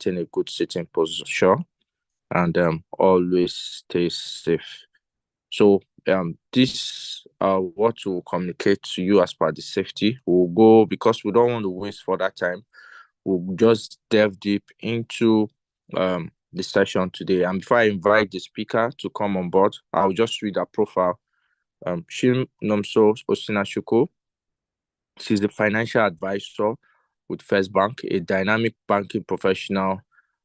maintain a good sitting posture, and always stay safe. So this what we'll communicate to you as per the safety. We'll go, because we don't want to waste further time. We'll just delve deep into the session today. And before I invite the speaker to come on board, I'll just read her profile. Chinomso Osinachuko. She's the financial advisor with First Bank, a dynamic banking professional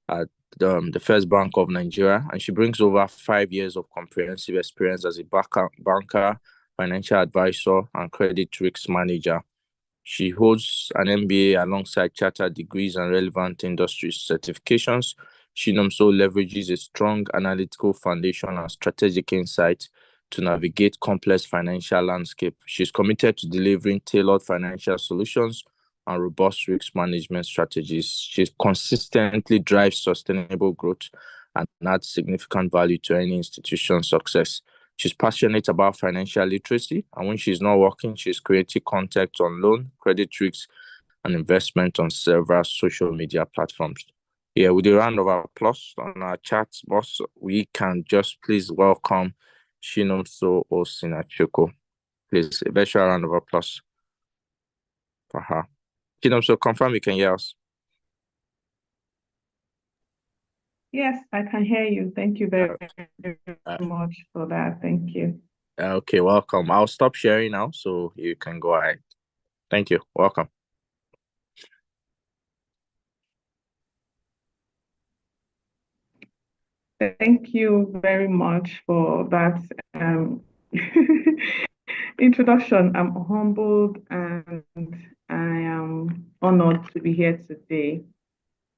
at the First Bank of Nigeria, and she brings over 5 years of comprehensive experience as a banker, financial advisor, and credit risk manager. She holds an MBA alongside chartered degrees and relevant industry certifications. Chinomso leverages a strong analytical foundation and strategic insight to navigate complex financial landscape. She's committed to delivering tailored financial solutions and robust risk management strategies. She consistently drives sustainable growth and adds significant value to any institution's success. She's passionate about financial literacy, and when she's not working, she's creating content on loan, credit risks, and investment on several social media platforms. Yeah, with a round of applause on our chat box, we can just please welcome Chinomso Osinachuko. Please, a virtual round of applause for her. Chinomso, confirm you can hear us. Yes, I can hear you. Thank you very much for that. Thank you. Okay, welcome. I'll stop sharing now so you can go ahead. Thank you. Welcome. Thank you very much for that introduction. I'm humbled and I am honored to be here today.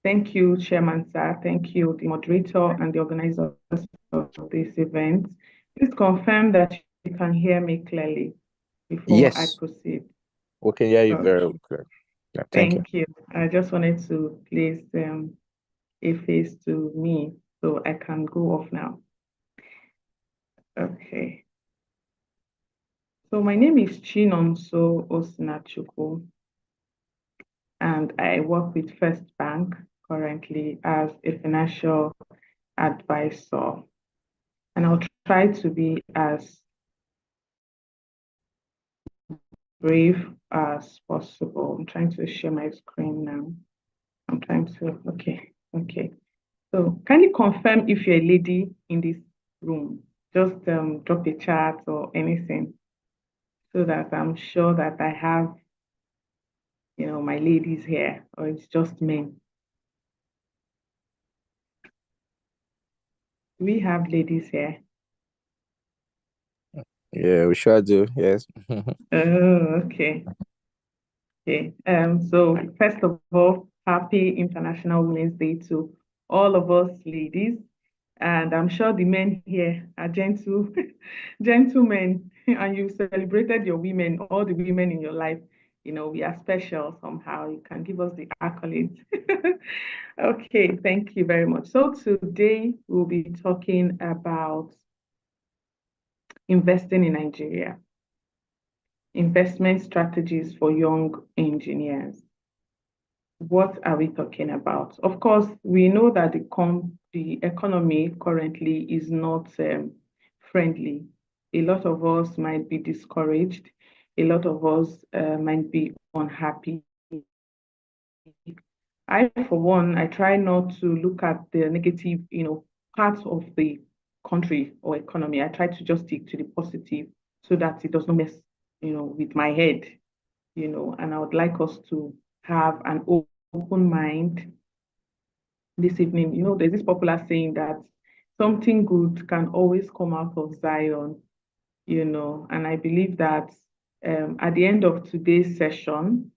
Thank you, Chairman Sir. Thank you, the moderator and the organizers of this event. Please confirm that you can hear me clearly before I proceed. We can hear you very clear. Yeah, thank you. I just wanted to place a face to me so I can go off now. Okay. So my name is Chinomso Osinachuko, and I work with First Bank currently as a financial advisor. And I'll try to be as brief as possible. I'm trying to share my screen now. Okay. So kindly confirm if you're a lady in this room. Just drop a chat or anything so that I'm sure that I have, my ladies here, or it's just men. We have ladies here. Yeah, we sure do. Yes. Oh, okay. Okay. So first of all, happy International Women's Day to all of us ladies. And I'm sure the men here are gentlemen, and you celebrated your women, all the women in your life. We are special somehow. You can give us the accolades. Okay, thank you very much. So today we'll be talking about investing in Nigeria, investment strategies for young engineers. What are we talking about? Of course, we know that the economy currently is not friendly. A lot of us might be discouraged. A lot of us might be unhappy. I, for one, I try not to look at the negative, parts of the country or economy. I try to just stick to the positive so that it does not mess, with my head, and I would like us to have an open mind this evening. There's this popular saying that something good can always come out of Zion, and I believe that at the end of today's session,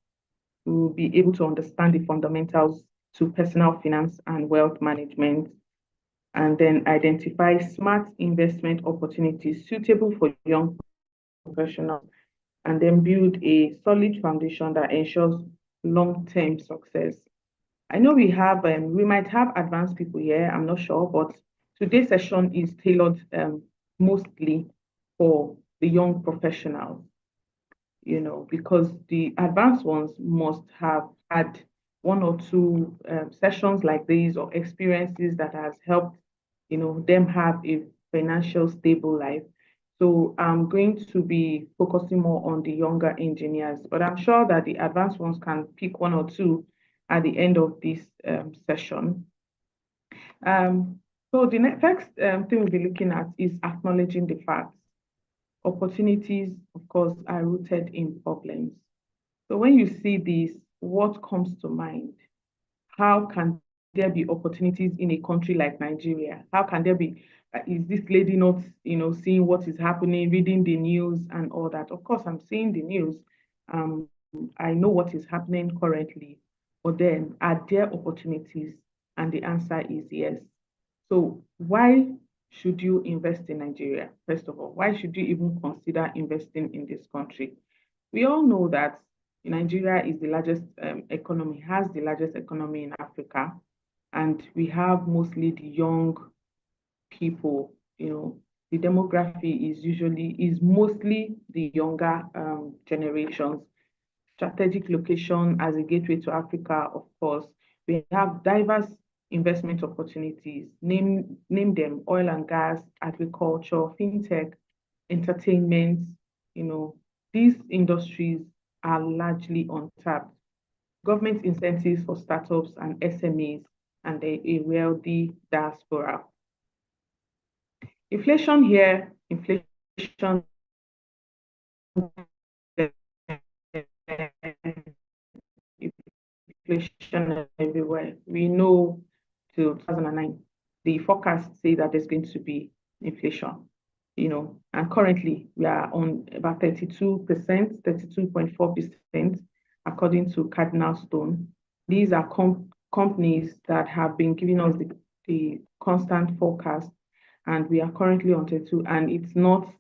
we will be able to understand the fundamentals to personal finance and wealth management, and then identify smart investment opportunities suitable for young professionals, and then build a solid foundation that ensures long-term success. I know we might have advanced people here, I'm not sure, but today's session is tailored mostly for the young professionals, because the advanced ones must have had one or two sessions like these or experiences that has helped, them have a financial stable life. So I'm going to be focusing more on the younger engineers, but I'm sure that the advanced ones can pick one or two at the end of this session. So the next thing we'll be looking at is acknowledging the facts. Opportunities, of course, are rooted in problems. So when you see this, what comes to mind? How can there be opportunities in a country like Nigeria? How can there be, is this lady not, seeing what is happening, reading the news and all that? Of course, I'm seeing the news. Um, I know what is happening currently, but then are there opportunities? And the answer is yes. So why should you invest in Nigeria? First of all, why should you even consider investing in this country? We all know that Nigeria is the largest economy, has the largest economy in Africa, and we have mostly the young people. The demography is mostly the younger generations. Strategic location as a gateway to Africa, of course. We have diverse investment opportunities. Name them: oil and gas, agriculture, fintech, entertainment. You know, these industries are largely untapped. Government incentives for startups and SMEs, and a wealthy diaspora. Inflation here, inflation inflation everywhere. We know till 2009, the forecasts say that there's going to be inflation, and currently we are on about 32%, 32.4%, according to Cardinal Stone. These are companies that have been giving us the constant forecast, and we are currently on 32, and it's not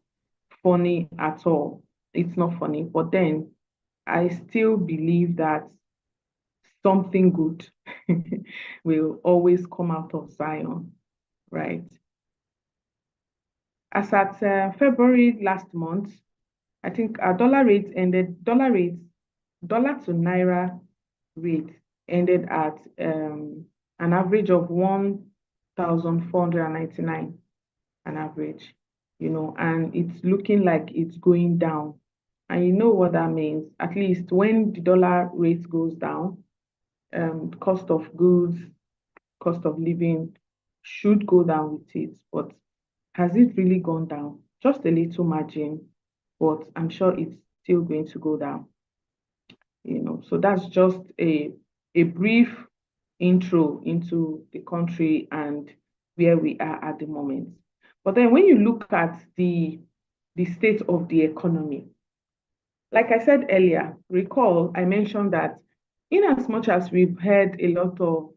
funny at all. It's not funny, but then I still believe that something good will always come out of Zion, right? As at February last month, I think our dollar to naira rate ended at an average of 1,499, an average, and it's looking like it's going down. And you know what that means? At least when the dollar rate goes down, cost of goods, cost of living should go down with it. But has it really gone down? Just a little margin, but I'm sure it's still going to go down. So that's just a brief intro into the country and where we are at the moment. But then when you look at the state of the economy, like I said earlier, recall I mentioned that in as much as we've heard a lot of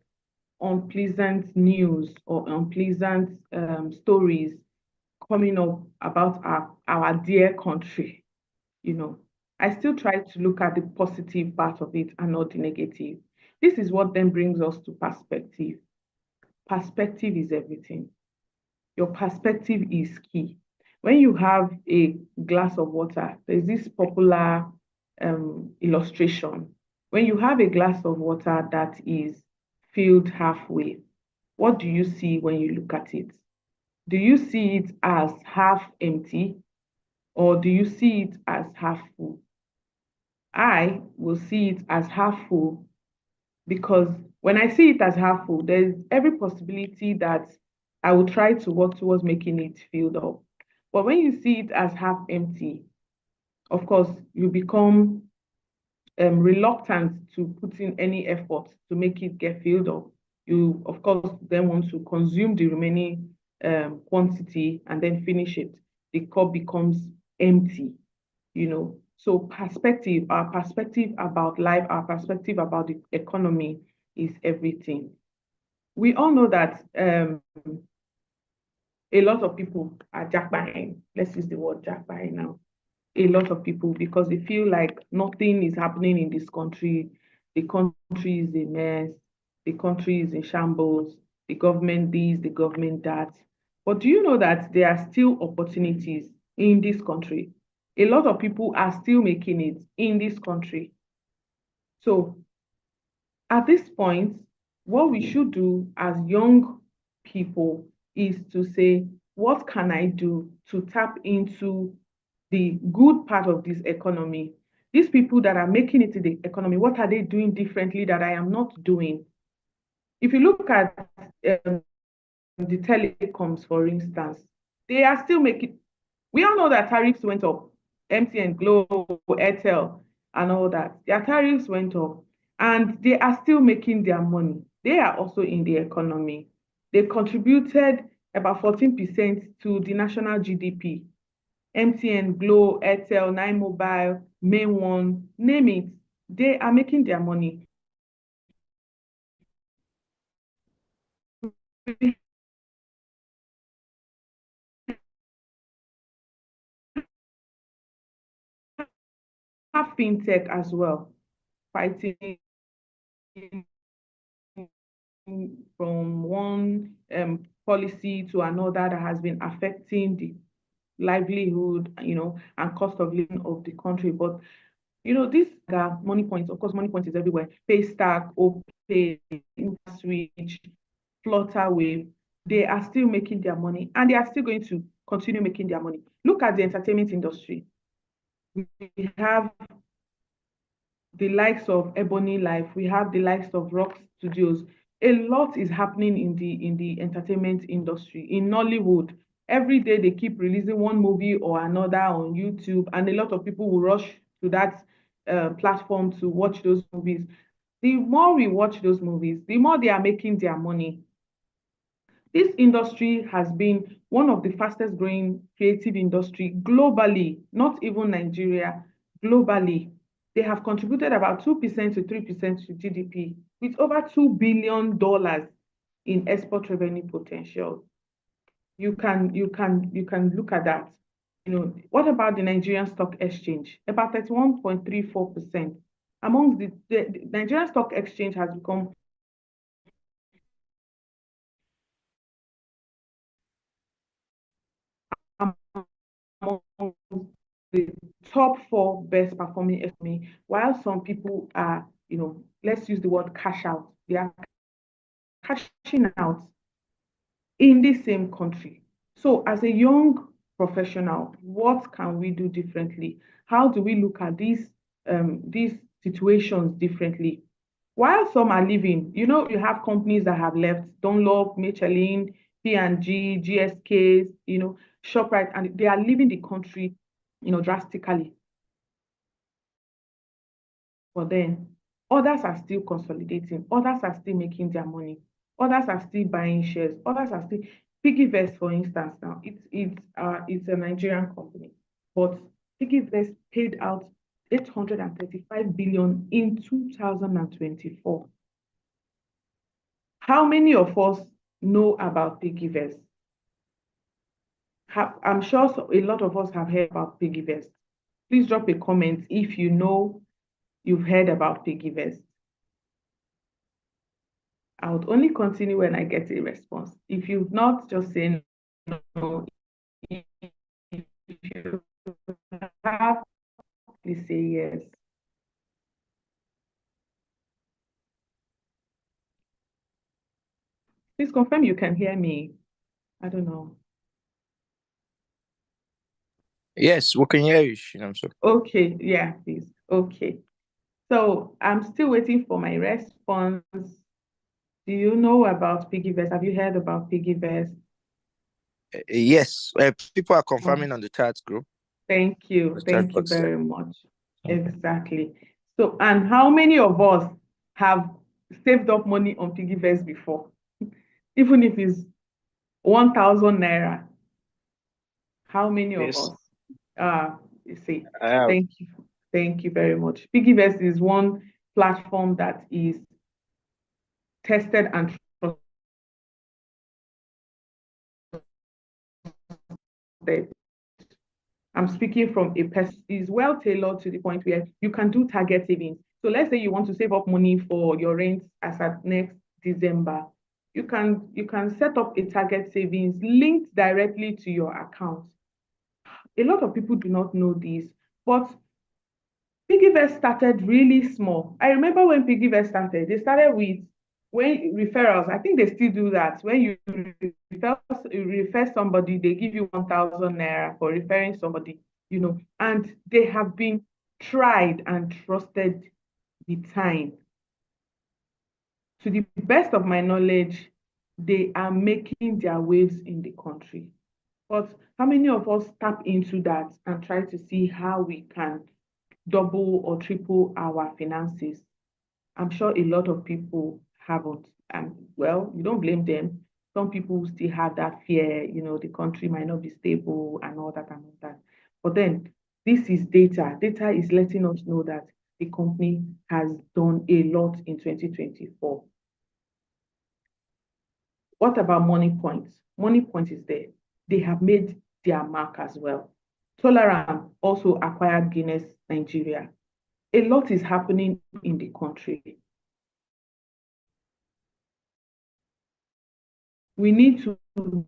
unpleasant news or unpleasant stories coming up about our dear country, I still try to look at the positive part of it and not the negative. This is what then brings us to perspective. Perspective is everything. Your perspective is key. When you have a glass of water, there's this popular illustration. When you have a glass of water that is filled halfway, what do you see when you look at it? Do you see it as half empty, or do you see it as half full? I will see it as half full, because when I see it as half full, there's every possibility that I will try to work towards making it filled up. But when you see it as half empty, of course, you become reluctant to put in any effort to make it get filled up. You, of course, then want to consume the remaining quantity and then finish it. The cup becomes empty, So perspective, our perspective about life, our perspective about the economy is everything. We all know that a lot of people are jackbuying. Let's use the word jackbuying now. A lot of people, because they feel like nothing is happening in this country. The country is a mess. The country is in shambles. The government this, the government that. But do you know that there are still opportunities in this country? A lot of people are still making it in this country. So At this point, what we should do as young people is to say, what can I do to tap into the good part of this economy? These people that are making it in the economy, what are they doing differently that I am not doing? If you look at the telecoms, for instance, they are still making, we all know that tariffs went up. MTN, Glo, Airtel, and all that. Their tariffs went up, and they are still making their money. They are also in the economy. They contributed about 14% to the national GDP. MTN, Glo, Airtel, Nine Mobile, Main One, name it. They are making their money. We have fintech as well, fighting from one policy to another that has been affecting the livelihood, and cost of living of the country. But these are money points. Of course, money points is everywhere. Paystack, OPay, Switch, Flutterwave. They are still making their money, and they are still going to continue making their money. Look at the entertainment industry. We have the likes of Ebony Life, we have the likes of Rock Studios. A lot is happening in the entertainment industry in Nollywood. Every day they keep releasing one movie or another on YouTube, and a lot of people will rush to that platform to watch those movies. The more we watch those movies, the more they are making their money. This industry has been one of the fastest growing creative industry globally, not even Nigeria, globally. They have contributed about 2% to 3% to GDP with over $2 billion in export revenue potential. You can look at that. What about the Nigerian Stock Exchange? About 31.34%. Among the Nigerian Stock Exchange has become among the top four best performing SME, while some people are, let's use the word cash out. They are cashing out in the same country. So, as a young professional, what can we do differently? How do we look at these situations differently? While some are leaving, you have companies that have left, Dunlop, Michelin, P&G, GSKs, ShopRite, and they are leaving the country, drastically. But then others are still consolidating, others are still making their money, others are still buying shares, others are still Piggyvest, for instance. Now it's a Nigerian company, but Piggyvest paid out 835 billion in 2024. How many of us know about Piggyvest? I'm sure a lot of us have heard about Piggyvest. Please drop a comment if you know you've heard about Piggyvest. I would only continue when I get a response. If you've not, just say no. If you have, please say yes. Please confirm you can hear me. I don't know. Yes, we can hear you, Shinamso. Okay, yeah, please. Okay. So I'm still waiting for my response. Do you know about Piggyvest? Have you heard about Piggyvest? Yes, people are Oh, confirming on the chat group. thank you. The chat Thank you box. very much. Exactly. So, and how many of us have saved up money on Piggyvest before? Even if it's 1,000 naira. How many of Yes, us? You see, I have. thank you. Thank you very much. Piggyvest is one platform that is tested and trusted. I'm speaking from a person is well tailored to the point where you can do target savings. So let's say you want to save up money for your rent as at next December. You can set up a target savings linked directly to your account. A lot of people do not know this, but Piggyvest started really small. I remember when Piggyvest started, they started with when referrals. I think they still do that. When you refer somebody, they give you 1,000 naira for referring somebody, and they have been tried and trusted with time. To the best of my knowledge, they are making their waves in the country. But how many of us tap into that and try to see how we can double or triple our finances? I'm sure a lot of people haven't. And well, you don't blame them. Some people still have that fear, the country might not be stable and all that and all that. But then this is data. Data is letting us know that the company has done a lot in 2024. What about Money Point? Money Point is there. They have made their mark as well. Tolerant also acquired Guinness Nigeria. A lot is happening in the country. We need to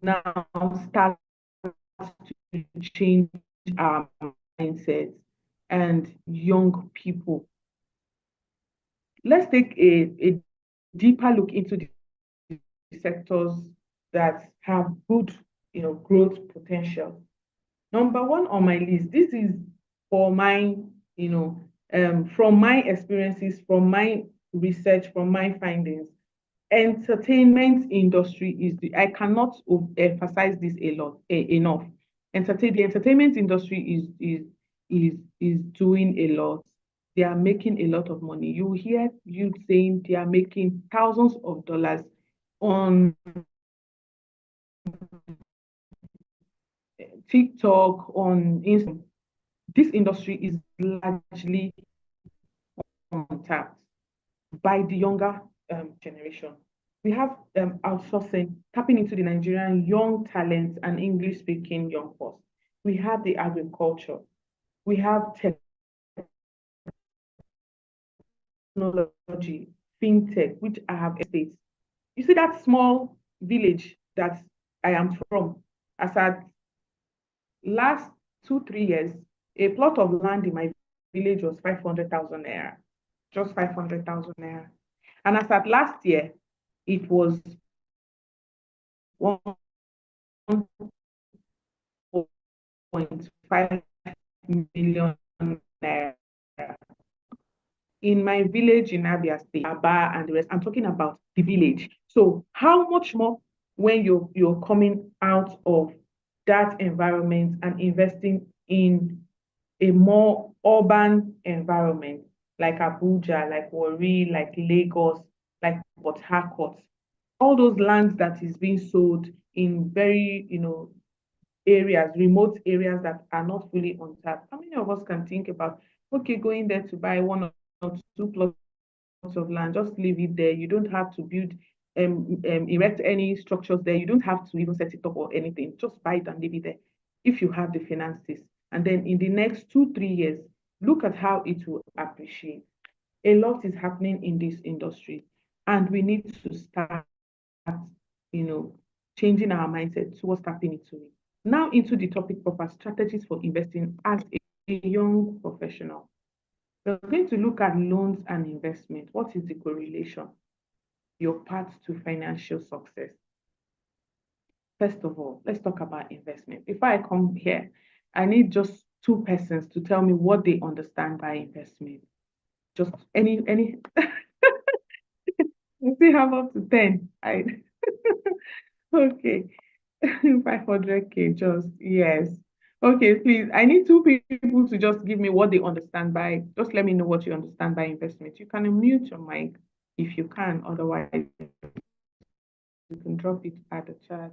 now start to change our mindsets and young people. Let's take a deeper look into the sectors that have good, growth potential. Number one on my list, this is for my, from my experiences, from my research, from my findings. Entertainment industry is I cannot emphasize this a lot enough. The entertainment industry is doing a lot. They are making a lot of money. You hear you saying they are making thousands of dollars on TikTok, on Instagram. This industry is largely untapped by the younger generation. We have outsourcing, tapping into the Nigerian young talent and English speaking young force. We have the agriculture. We have technology, fintech, which I have estates. You see that small village that I am from, as at last 2, 3 years, a plot of land in my village was 500,000 naira, just 500,000 naira. And as at last year, it was 1.5 million naira. In my village in Abia State, Aba and the rest, I'm talking about the village. So how much more when you're coming out of that environment and investing in a more urban environment like Abuja, like Warri, like Lagos, like Port Harcourt, all those lands that is being sold in very, areas, remote areas that are not fully untapped. How many of us can think about, okay, going there to buy 1 or 2 plots of land, just leave it there. You don't have to build, erect any structures there. You don't have to even set it up or anything. Just buy it and leave it there if you have the finances. And then in the next 2, 3 years, look at how it will appreciate. A lot is happening in this industry, and we need to start, changing our mindset towards tapping into it. Now into the topic proper, strategies for investing as a young professional. We're going to look at loans and investment. What is the correlation? Your path to financial success. First of all, let's talk about investment. Before I come here, I need just 2 persons to tell me what they understand by investment. Just any you see how up to 10. Okay. 500K, just yes. Okay, please. I need 2 people to just give me what they understand by. Just let me know what you understand by investment. You can unmute your mic if you can. Otherwise, you can drop it at the chat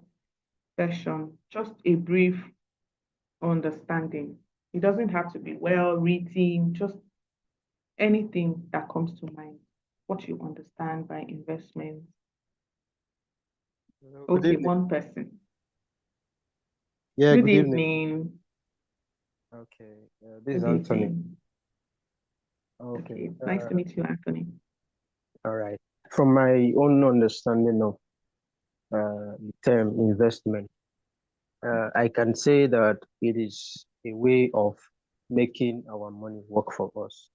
session. Just a brief understanding. It doesn't have to be well written. Just anything that comes to mind. What you understand by investment. Good Okay, evening. 1 person. Yeah, Good good evening. evening. Okay, this is Good Anthony. evening. Okay, Okay, nice to meet you, Anthony. all right. From my own understanding of the term investment, I can say that it is a way of making our money work for us.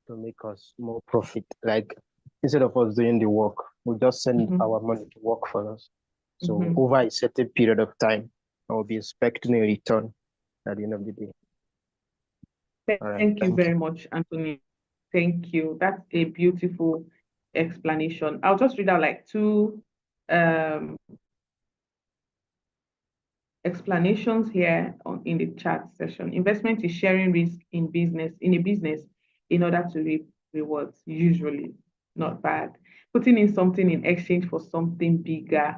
to make us more profit. Like instead of us doing the work, we just send our money to work for us. So over a certain period of time, I will be expecting a return at the end of the day. All right, Thank you thank very you. much, Anthony. Thank you. That's a beautiful explanation. I'll just read out like two explanations here in the chat session. Investment is sharing risk in a business in order to reap rewards, usually not bad. Putting in something in exchange for something bigger,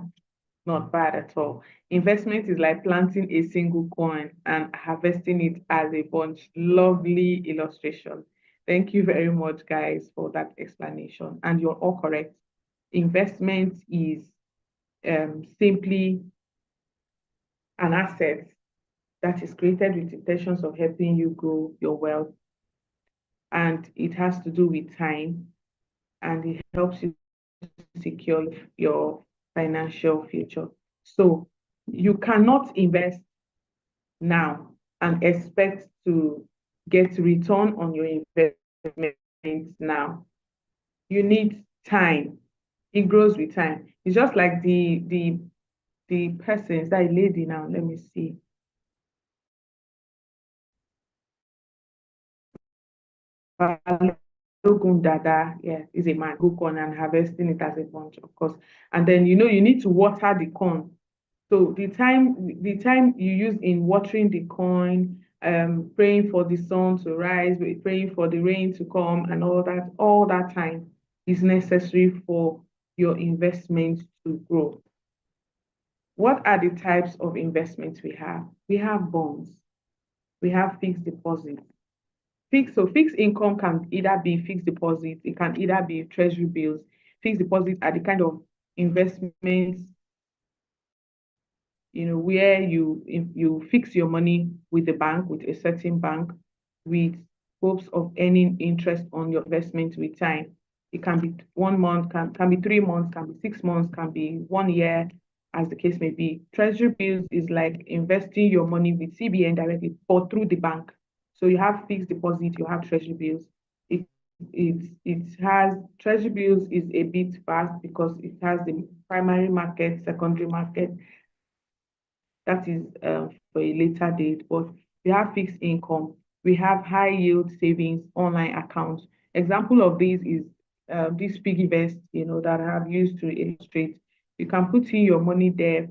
not bad at all. Investment is like planting a single coin and harvesting it as a bunch. Lovely illustration. Thank you very much, guys, for that explanation. And you're all correct. Investment is simply an asset that is created with intentions of helping you grow your wealth. And it has to do with time, and it helps you secure your financial future. So you cannot invest now and expect to get return on your investment now. You need time. It grows with time. It's just like the person, is that a lady now? Let me see. Dada, yeah, is a man who corn and harvesting it as a bunch, of course. And then you need to water the corn. So the time you use in watering the corn, praying for the sun to rise, praying for the rain to come, and all that time is necessary for your investment to grow. What are the types of investments we have? We have bonds, we have fixed deposits. Fixed income can either be fixed deposits, it can either be treasury bills. Fixed deposits are the kind of investments, where you fix your money with the bank, with a certain bank, with hopes of earning interest on your investment with time. It can be 1 month, can be 3 months, can be 6 months, can be 1 year, as the case may be. Treasury bills is like investing your money with CBN directly or through the bank. So you have fixed deposit, you have treasury bills. It has treasury bills is a bit fast because it has the primary market, secondary market. That is for a later date. But we have fixed income, we have high yield savings, online accounts. Example of these is this piggy vest, that I have used to illustrate. You can put in your money there.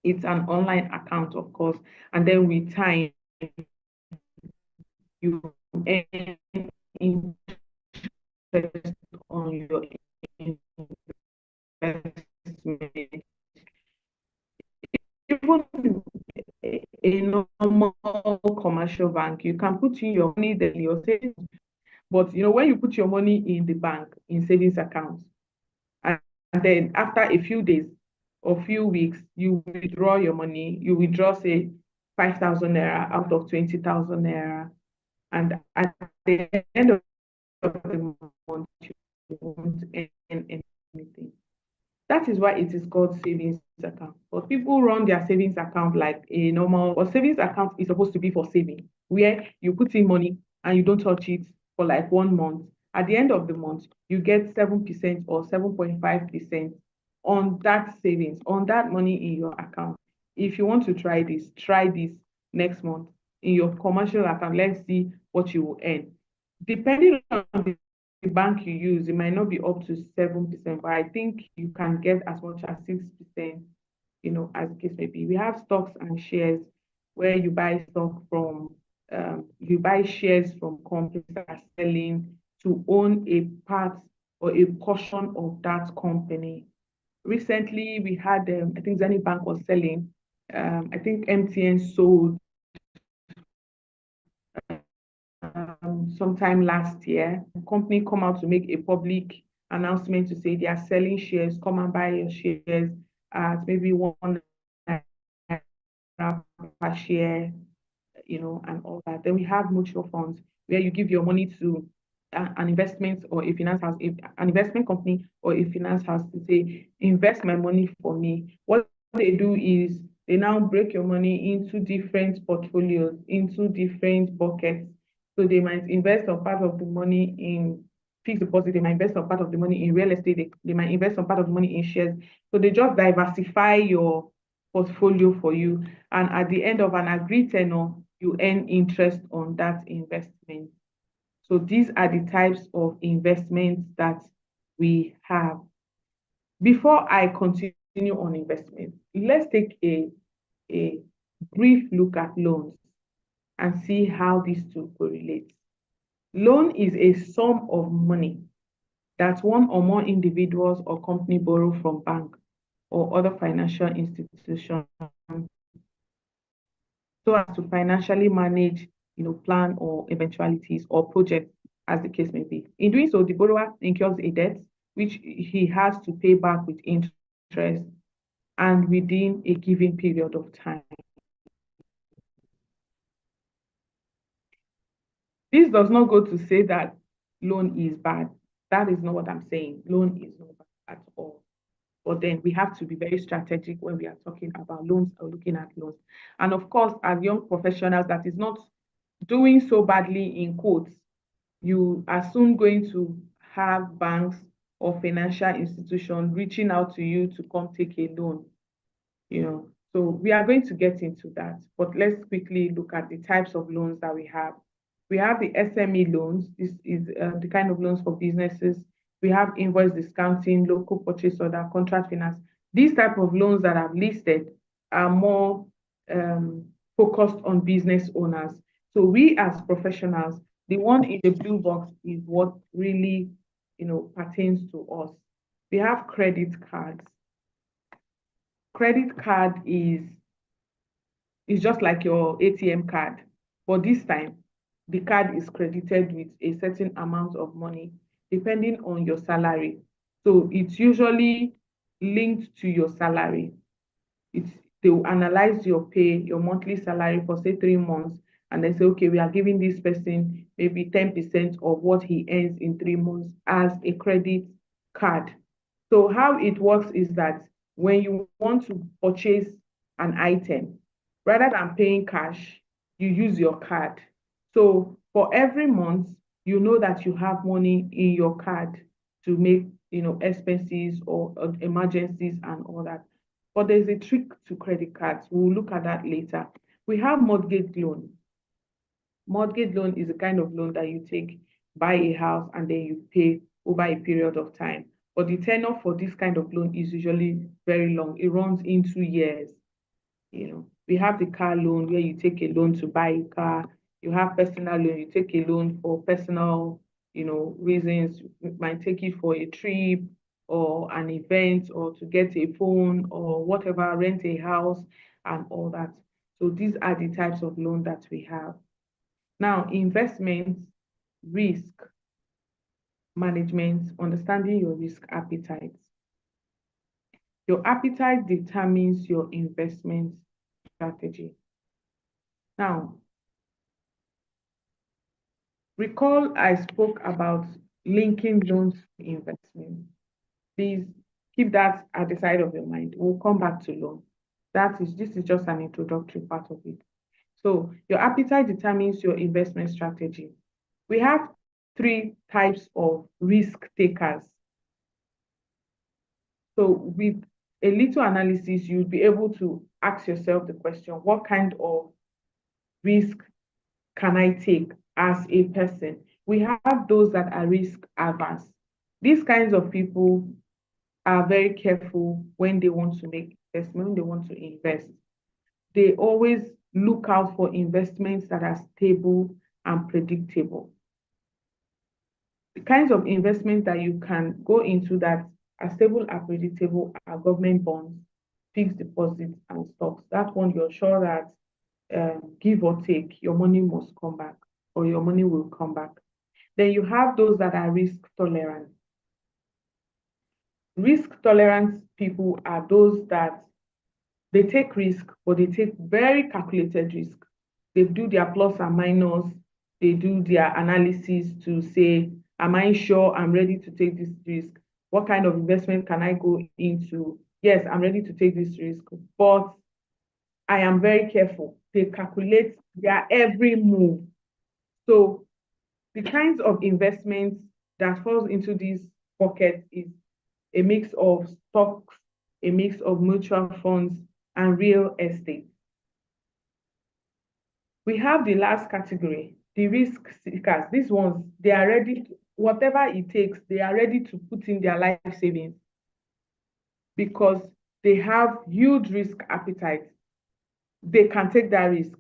It's an online account, of course, and then with time, you earn interest on your investment. Even a normal commercial bank, you can put in your money there, your savings. But when you put your money in the bank, in savings accounts, and then after a few days or few weeks, you withdraw your money, you withdraw, say, 5,000 naira out of 20,000 naira. And at the end of the month, you won't earn anything. That is why it is called savings account. But people run their savings account like a normal, but savings account is supposed to be for saving, where you put in money and you don't touch it for like 1 month. At the end of the month, you get 7% or 7.5% on that savings, on that money in your account. If you want to try this next month in your commercial account. Let's see what you will earn. Depending on the bank you use, it might not be up to 7%, but I think you can get as much as 6%, as the case may be. We have stocks and shares, where you buy shares from companies that are selling to own a part or a portion of that company. Recently, we had, I think Zenith Bank was selling, I think MTN sold sometime last year. The company come out to make a public announcement to say they are selling shares. Come and buy your shares at maybe 1 per share, and all that. Then we have mutual funds, where you give your money to an investment or a finance house, an investment company or a finance house, to say, invest my money for me. What they do is they now break your money into different portfolios, into different buckets, So they might invest some part of the money in fixed deposit, they might invest some part of the money in real estate, they might invest some part of the money in shares. So they just diversify your portfolio for you. And at the end of an agreed tenure, you earn interest on that investment. So these are the types of investments that we have. Before I continue on investment, let's take a brief look at loans and see how these two correlate. Loan is a sum of money that one or more individuals or company borrow from bank or other financial institutions so as to financially manage, plan or eventualities or projects as the case may be. In doing so, the borrower incurs a debt which he has to pay back with interest and within a given period of time. This does not go to say that loan is bad. That is not what I'm saying. Loan is not bad at all. But then we have to be very strategic when we are talking about loans or looking at loans. And of course, as young professionals, that is not doing so badly in quotes. You are soon going to have banks or financial institutions reaching out to you to come take a loan. So we are going to get into that. But let's quickly look at the types of loans that we have. We have the SME loans. This is the kind of loans for businesses. We have invoice discounting, local purchase order, contract finance. These type of loans that I've listed are more focused on business owners. So we as professionals, the one in the blue box is what really, pertains to us. We have credit cards. Credit card is just like your ATM card, but this time the card is credited with a certain amount of money depending on your salary. So it's usually linked to your salary. They will analyze your pay, your monthly salary for say 3 months, and they say, okay, we are giving this person maybe 10% of what he earns in 3 months as a credit card. So how it works is that when you want to purchase an item, rather than paying cash, you use your card. So for every month, you know that you have money in your card to make, expenses or emergencies and all that. But there's a trick to credit cards. We'll look at that later. We have mortgage loan. Mortgage loan is a kind of loan that you take, buy a house, and then you pay over a period of time. But the tenure for this kind of loan is usually very long. It runs into years. We have the car loan where you take a loan to buy a car. You have personal loan, you take a loan for personal, reasons. You might take it for a trip or an event or to get a phone or whatever, rent a house and all that. So these are the types of loan that we have. Now, investments, risk management, understanding your risk appetite. Your appetite determines your investment strategy. Now, recall I spoke about linking loans to investment. Please keep that at the side of your mind. We'll come back to loan. This is just an introductory part of it. So your appetite determines your investment strategy. We have 3 types of risk takers. So with a little analysis, you'll be able to ask yourself the question, what kind of risk can I take as a person? We have those that are risk averse. These kinds of people are very careful when they want to make investment, when they want to invest. They always look out for investments that are stable and predictable. The kinds of investments that you can go into that are stable and predictable are government bonds, fixed deposits, and stocks. That one, you're sure that give or take, your money must come back or your money will come back. Then you have those that are risk tolerant. Risk tolerant people are those that they take risk, but they take very calculated risk. They do their plus and minus. They do their analysis to say, am I sure I'm ready to take this risk? What kind of investment can I go into? Yes, I'm ready to take this risk, but I am very careful. They calculate their every move. So The kinds of investments that falls into this bucket is a mix of stocks, a mix of mutual funds, and real estate. We have the last category, the risk seekers. These ones, they are ready, whatever it takes, they are ready to put in their life savings because they have huge risk appetite. They can take that risk,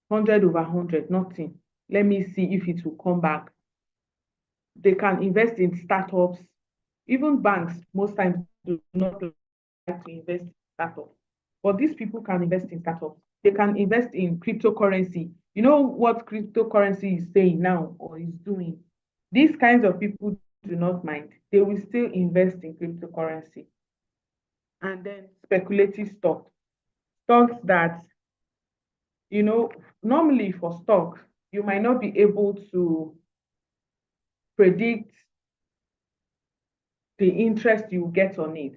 100 over 100, nothing. Let me see if it will come back. They can invest in startups. Even banks, most times, do not like to invest in startups. But these people can invest in startups. They can invest in cryptocurrency. You know what cryptocurrency is saying now or is doing? These kinds of people do not mind. They will still invest in cryptocurrency. And then speculative stocks. Stocks that, normally for stocks, you might not be able to predict the interest you get on it.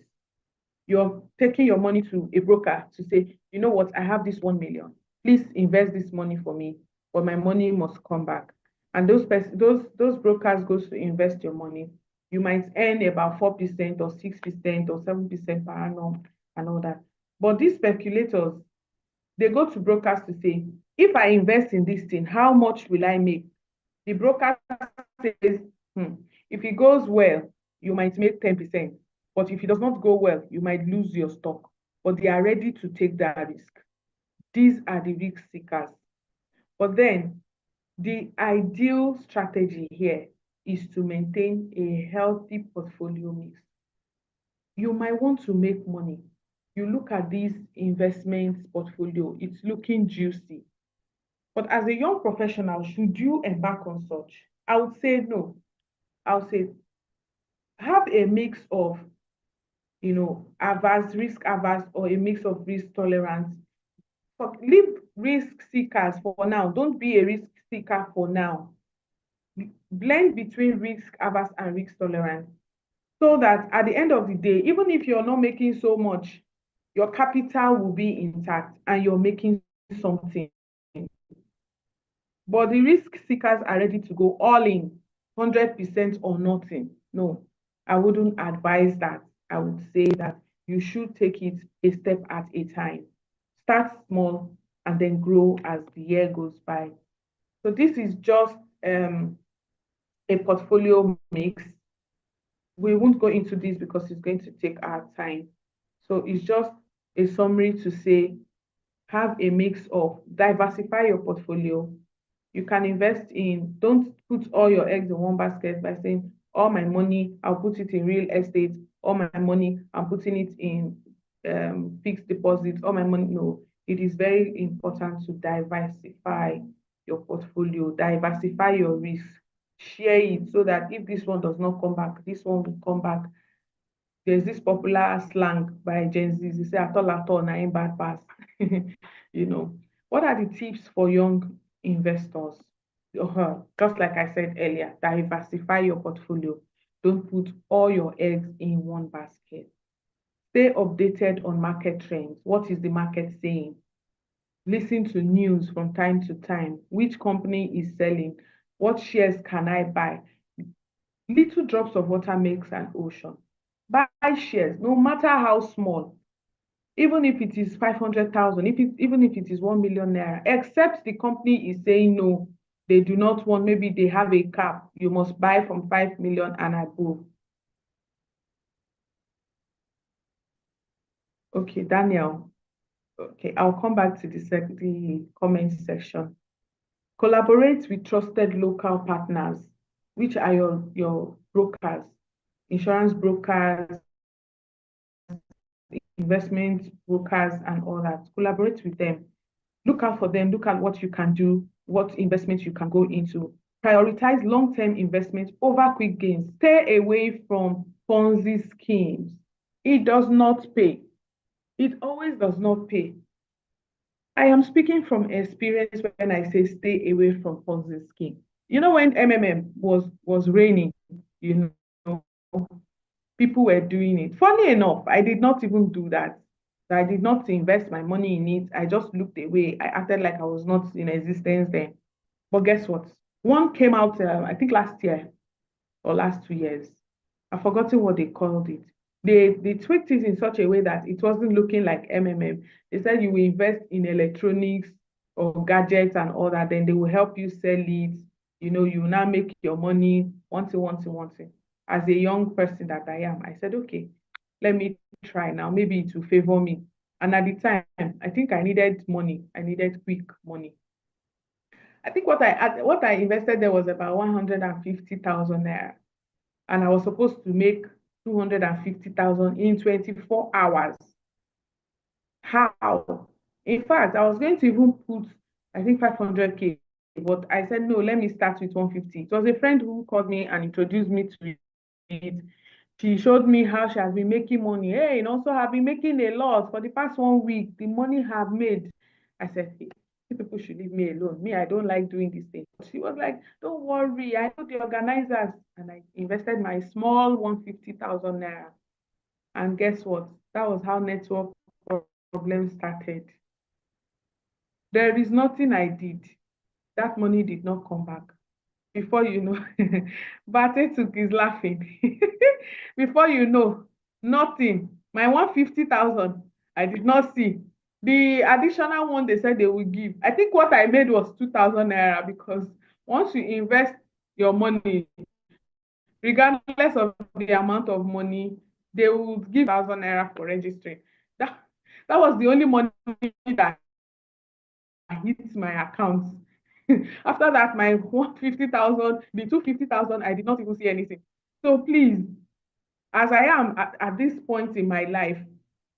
You're taking your money to a broker to say, you know what, I have this 1 million. Please invest this money for me, but my money must come back. And those brokers goes to invest your money. You might earn about 4% or 6% or 7% per annum and all that. But these speculators, they go to brokers to say, if I invest in this thing, how much will I make? The broker says, if it goes well, you might make 10%. But if it does not go well, you might lose your stock. But they are ready to take that risk. These are the risk seekers. But then the ideal strategy here is to maintain a healthy portfolio mix. You might want to make money. You look at this investment portfolio, it's looking juicy. But as a young professional, should you embark on such? I would say no. I would say have a mix of, risk averse, or a mix of risk tolerance. But leave risk seekers for now. Don't be a risk seeker for now. Blend between risk averse and risk tolerance so that at the end of the day, even if you're not making so much, your capital will be intact and you're making something. But the risk seekers are ready to go all in, 100% or nothing. No, I wouldn't advise that. I would say that you should take it a step at a time. Start small and then grow as the year goes by. So this is just a portfolio mix. We won't go into this because it's going to take our time. So it's just a summary to say, have a mix of diversify your portfolio. You can invest in, don't put all your eggs in one basket by saying, all my money, I'll put it in real estate, all my money, I'm putting it in fixed deposits, all my money. No, it is very important to diversify your portfolio, diversify your risk, share it so that if this one does not come back, this one will come back. There's this popular slang by Gen Z, they say, atol, na im bad pass. What are the tips for young investors? Just like I said earlier, diversify your portfolio. Don't put all your eggs in one basket. Stay updated on market trends. What is the market saying? Listen to news from time to time. Which company is selling? What shares can I buy? Little drops of water makes an ocean. Buy shares, no matter how small. Even if it is 500,000, even if it is 1 million naira, except the company is saying no, they do not want, maybe they have a cap, you must buy from 5 million and above. Okay, Daniel. Okay, I'll come back to the comment section. Collaborate with trusted local partners, which are your brokers, insurance brokers, investment brokers, and all that. Collaborate with them. Look out for them. Look at what you can do, what investments you can go into. Prioritize long-term investments over quick gains. Stay away from Ponzi schemes. It does not pay. It always does not pay. I am speaking from experience when I say stay away from Ponzi scheme. When MMM was raining, people were doing it. Funny enough, I did not even do that. I did not invest my money in it. I just looked away. I acted like I was not in existence then. But guess what? One came out, I think last year or last 2 years. I've forgotten what they called it. They tweaked it in such a way that it wasn't looking like MMM. They said you will invest in electronics or gadgets and all that, then they will help you sell it. You will now make your money one thing, one thing, one thing. As a young person that I am, I said, okay, let me try now. Maybe it will favor me. And at the time, I think I needed money. I needed quick money. I think what I invested there was about 150,000 naira, and I was supposed to make 250,000 in 24 hours. How? In fact, I was going to even put, I think 500K, but I said, no, let me start with 150. It was a friend who called me and introduced me to it. She showed me how she has been making money. Hey, and also have been making a lot for the past 1 week. The money have made. I said, hey, people should leave me alone. Me, I don't like doing this thing. She was like, don't worry, I know the organizers. And I invested my small 150,000 naira. And guess what? That was how network problems started. There is nothing I did. That money did not come back. Before you know, Batetuk is laughing. Before you know, nothing. My 150,000, I did not see. The additional one they said they would give. I think what I made was 2,000 naira, because once you invest your money, regardless of the amount of money, they would give 1,000 naira for registering. That was the only money that hit my account. After that, my 150,000, the 250,000, I did not even see anything. So please, as I am at this point in my life,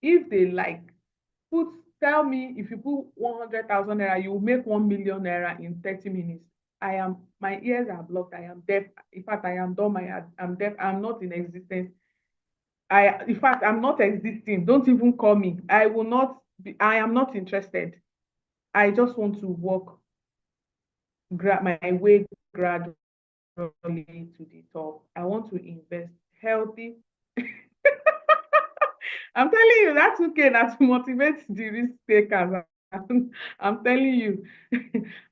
if they like, tell me, if you put 100,000 naira, you will make 1 million naira in 30 minutes. My ears are blocked. I am deaf. In fact, I am dumb. I'm deaf. I'm not in existence. In fact, I'm not existing. Don't even call me. I am not interested. I just want to walk my way gradually to the top. I want to invest healthy. I'm telling you, that's okay. That motivates the risk takers. I'm telling you,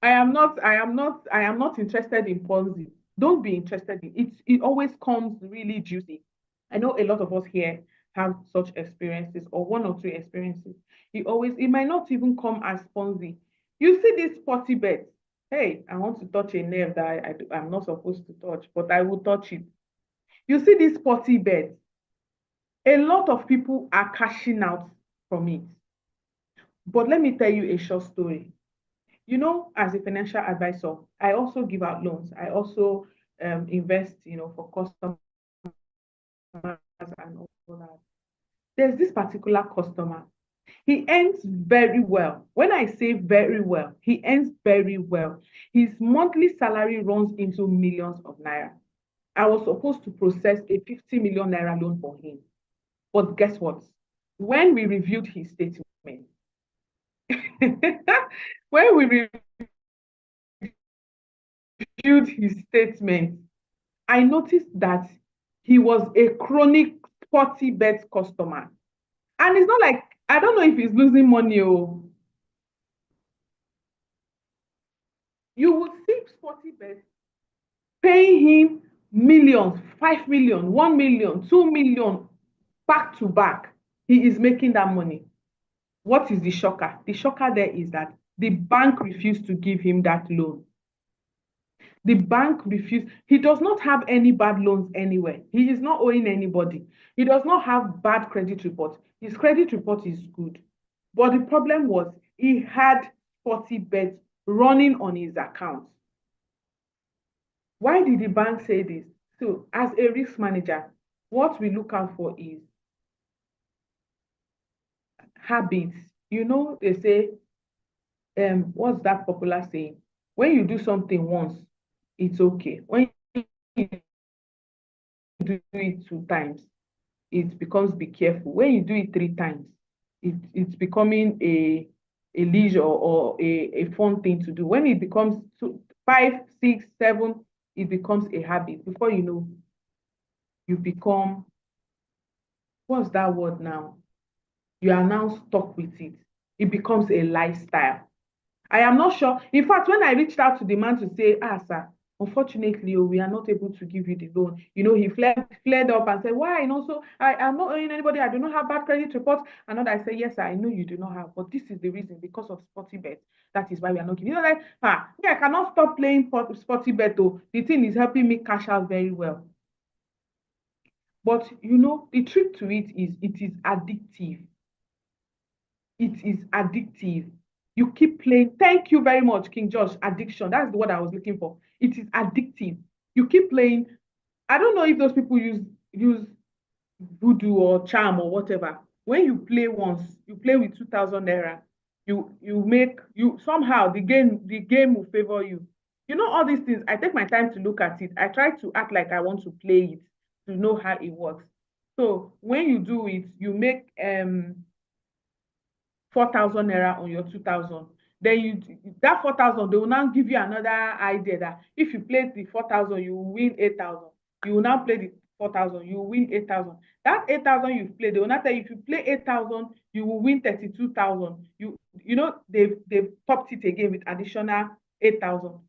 I am not interested in Ponzi. Don't be interested in it. It always comes really juicy. I know a lot of us here have such experiences, or one or two experiences. It might not even come as Ponzi. You see this potty bet. Hey, I want to touch a nerve that I'm not supposed to touch, but I will touch it. You see this potty bet. A lot of people are cashing out from it. But let me tell you a short story. As a financial advisor, I also give out loans. I also invest, for customers and all that. There's this particular customer. He earns very well. When I say very well, he earns very well. His monthly salary runs into millions of naira. I was supposed to process a 50 million naira loan for him. But guess what? When we reviewed his statement, when we reviewed his statement, I noticed that he was a chronic 40 bet customer. And it's not like, I don't know if he's losing money. Oh, you would see 40 bets paying him millions, 5 million, 1 million, 2 million back to back. He is making that money. What is the shocker? The shocker there is that the bank refused to give him that loan. The bank refused. He does not have any bad loans anywhere. He is not owing anybody. He does not have bad credit report. His credit report is good. But the problem was he had 40 bets running on his account. Why did the bank say this? So, as a risk manager, what we look out for is habits. They say, what's that popular saying? When you do something once, it's okay. When you do it 2 times, it becomes be careful. When you do it 3 times, it's becoming a leisure or a fun thing to do. When it becomes 5, 6, 7, it becomes a habit. Before you know, you become, what's that word now? You are now stuck with it. It becomes a lifestyle. I am not sure. In fact, when I reached out to the man to say, sir, unfortunately, we are not able to give you the loan. He flared up and said, why? So I'm not owing anybody. I do not have bad credit reports. And I say, yes, I know you do not have, but this is the reason, because of sporty bet. That is why we are not giving. I cannot stop playing sporty bet. Though the thing is helping me cash out very well. But the trick to it is addictive. It is addictive. You keep playing. Thank you very much, King Josh. Addiction. That's the word I was looking for. It is addictive. You keep playing. I don't know if those people use voodoo or charm or whatever. When you play once, you play with 2,000 naira. You somehow the game will favor you. All these things. I take my time to look at it. I try to act like I want to play it to know how it works. So when you do it, you make 4,000 naira on your 2,000. Then that 4,000, they will now give you another idea that if you play the 4,000, you will win 8,000. You will now play the 4,000, you will win 8,000. That 8,000 you've played, they will not tell you if you play 8,000, you will win 32,000. They've topped it again with additional 8,000,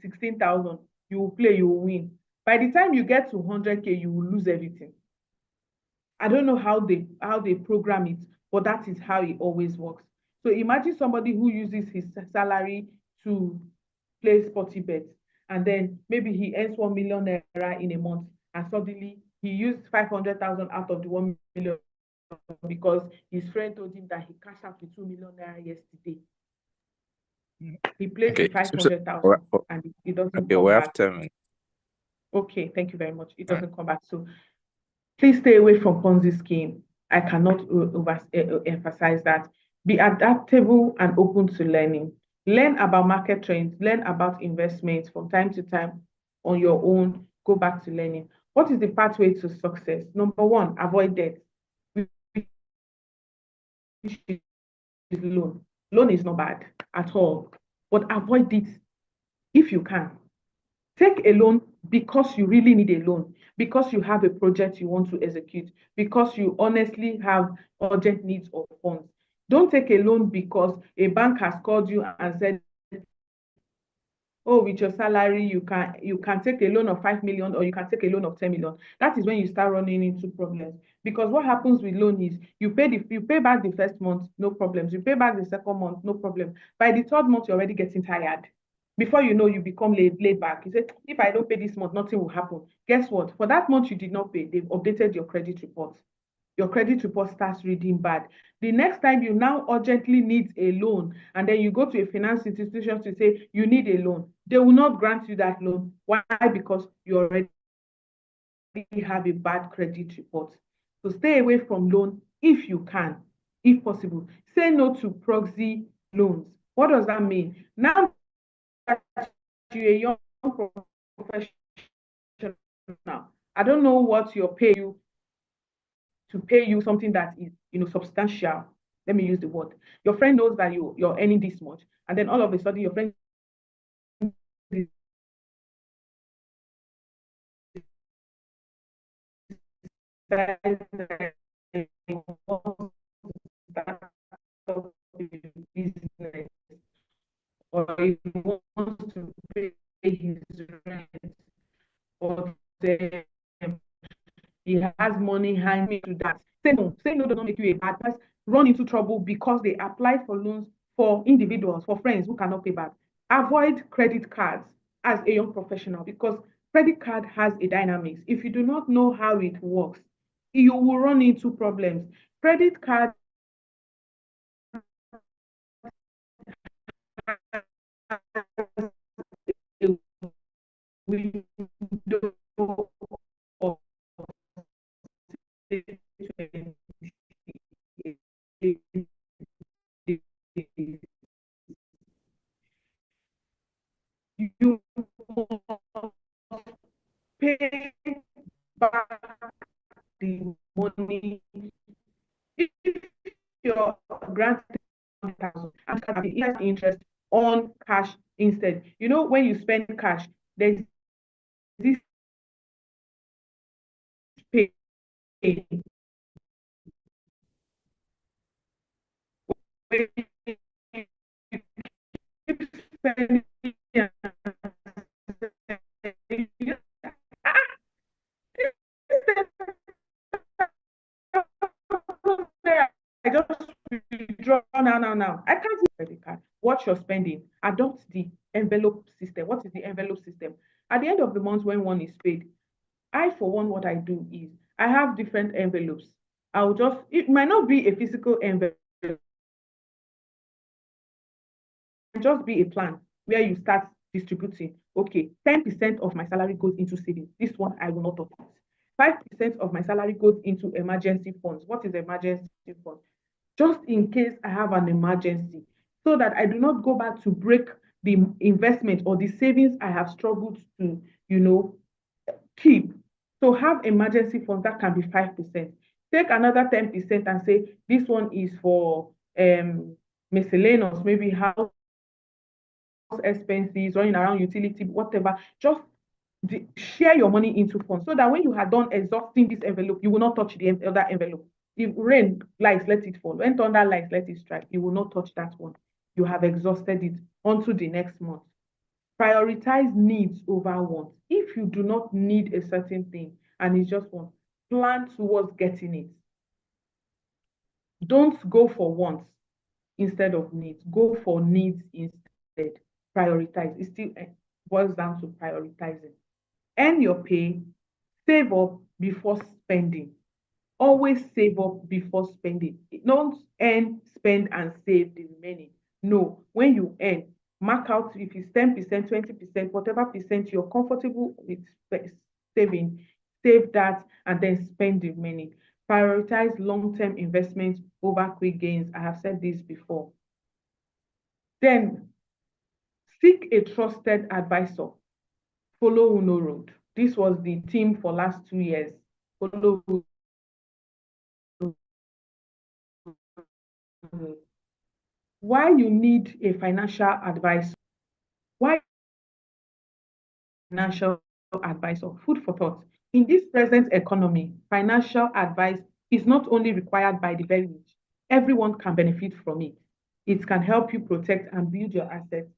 16,000. You will play, you will win. By the time you get to 100K, you will lose everything. I don't know how they program it, but that is how it always works. So imagine somebody who uses his salary to play sporty bets, and then maybe he earns 1 million naira in a month, and suddenly he used 500,000 out of the 1 million because his friend told him that he cashed out the 2 million naira yesterday. He plays the 500,000 and it doesn't come we back. have 10 minutes. Okay, thank you very much. It doesn't come back. So please stay away from Ponzi scheme. I cannot emphasize that. Be adaptable and open to learning. Learn about market trends. Learn about investments from time to time on your own. Go back to learning. What is the pathway to success? Number one, avoid debt. Loan. Loan is not bad at all, but avoid it if you can. Take a loan because you really need a loan, because you have a project you want to execute, because you honestly have urgent needs of funds. Don't take a loan because a bank has called you and said, oh, with your salary, you can take a loan of 5 million or you can take a loan of 10 million. That is when you start running into problems. Because what happens with loan is you pay back the first month, no problems. You pay back the second month, no problem. By the third month, you're already getting tired. Before you know, you become laid back. You say, if I don't pay this month, nothing will happen. Guess what? For that month you did not pay, they've updated your credit report. Your credit report starts reading bad. The next time you now urgently need a loan, and then you go to a finance institution to say you need a loan, they will not grant you that loan. Why? Because you already have a bad credit report. So stay away from loan if you can, if possible. Say no to proxy loans. What does that mean? Now that you're a young professional, I don't know what your pay you to pay you something that is substantial. Let me use the word. Your friend knows that you're earning this much, and then all of a sudden your friend business, or he wants to pay his rent, or he has money hanging to that. Say no. Say no does not make you a bad person. Run into trouble because they applied for loans for individuals, for friends who cannot pay back. Avoid credit cards as a young professional because credit card has a dynamics. If you do not know how it works, you will run into problems. Credit card window of you pay back the money if you're granted 1,000 and interest on cash instead. When you spend cash, there's this pay. When you keep spending withdraw now. I can't use credit card. Watch your spending. Adopt the envelope system. What is the envelope system? At the end of the month, when one is paid, I, for one, what I do is I have different envelopes. It might not be a physical envelope, just be a plan where you start distributing. Okay, 10% of my salary goes into savings. This one I will not touch. 5% of my salary goes into emergency funds. What is emergency fund? Just in case I have an emergency, so that I do not go back to break the investment or the savings I have struggled to, keep. So have emergency funds that can be 5%. Take another 10% and say this one is for miscellaneous, maybe house expenses, running around utility, whatever. Just share your money into funds so that when you are done exhausting this envelope, you will not touch the other envelope. If rain lies, let it fall. When thunder lies, let it strike. You will not touch that one. You have exhausted it onto the next month. Prioritize needs over wants. If you do not need a certain thing and it's just one, plan towards getting it. Don't go for wants instead of needs. Go for needs instead. Prioritize. It still boils down to prioritizing. Earn your pay, save up before spending. Always save up before spending. Don't earn, spend, and save the remaining. No, when you earn, mark out if it's 10%, 20%, whatever percent you're comfortable with saving, save that and then spend the remaining. Prioritize long-term investments over quick gains. I have said this before. Then seek a trusted advisor. Follow Uno Road. This was the theme for last 2 years. Follow why you need a financial advisor. Why financial advisor? Food for thought. In this present economy, financial advice is not only required by the very rich. Everyone can benefit from it. It can help you protect and build your assets,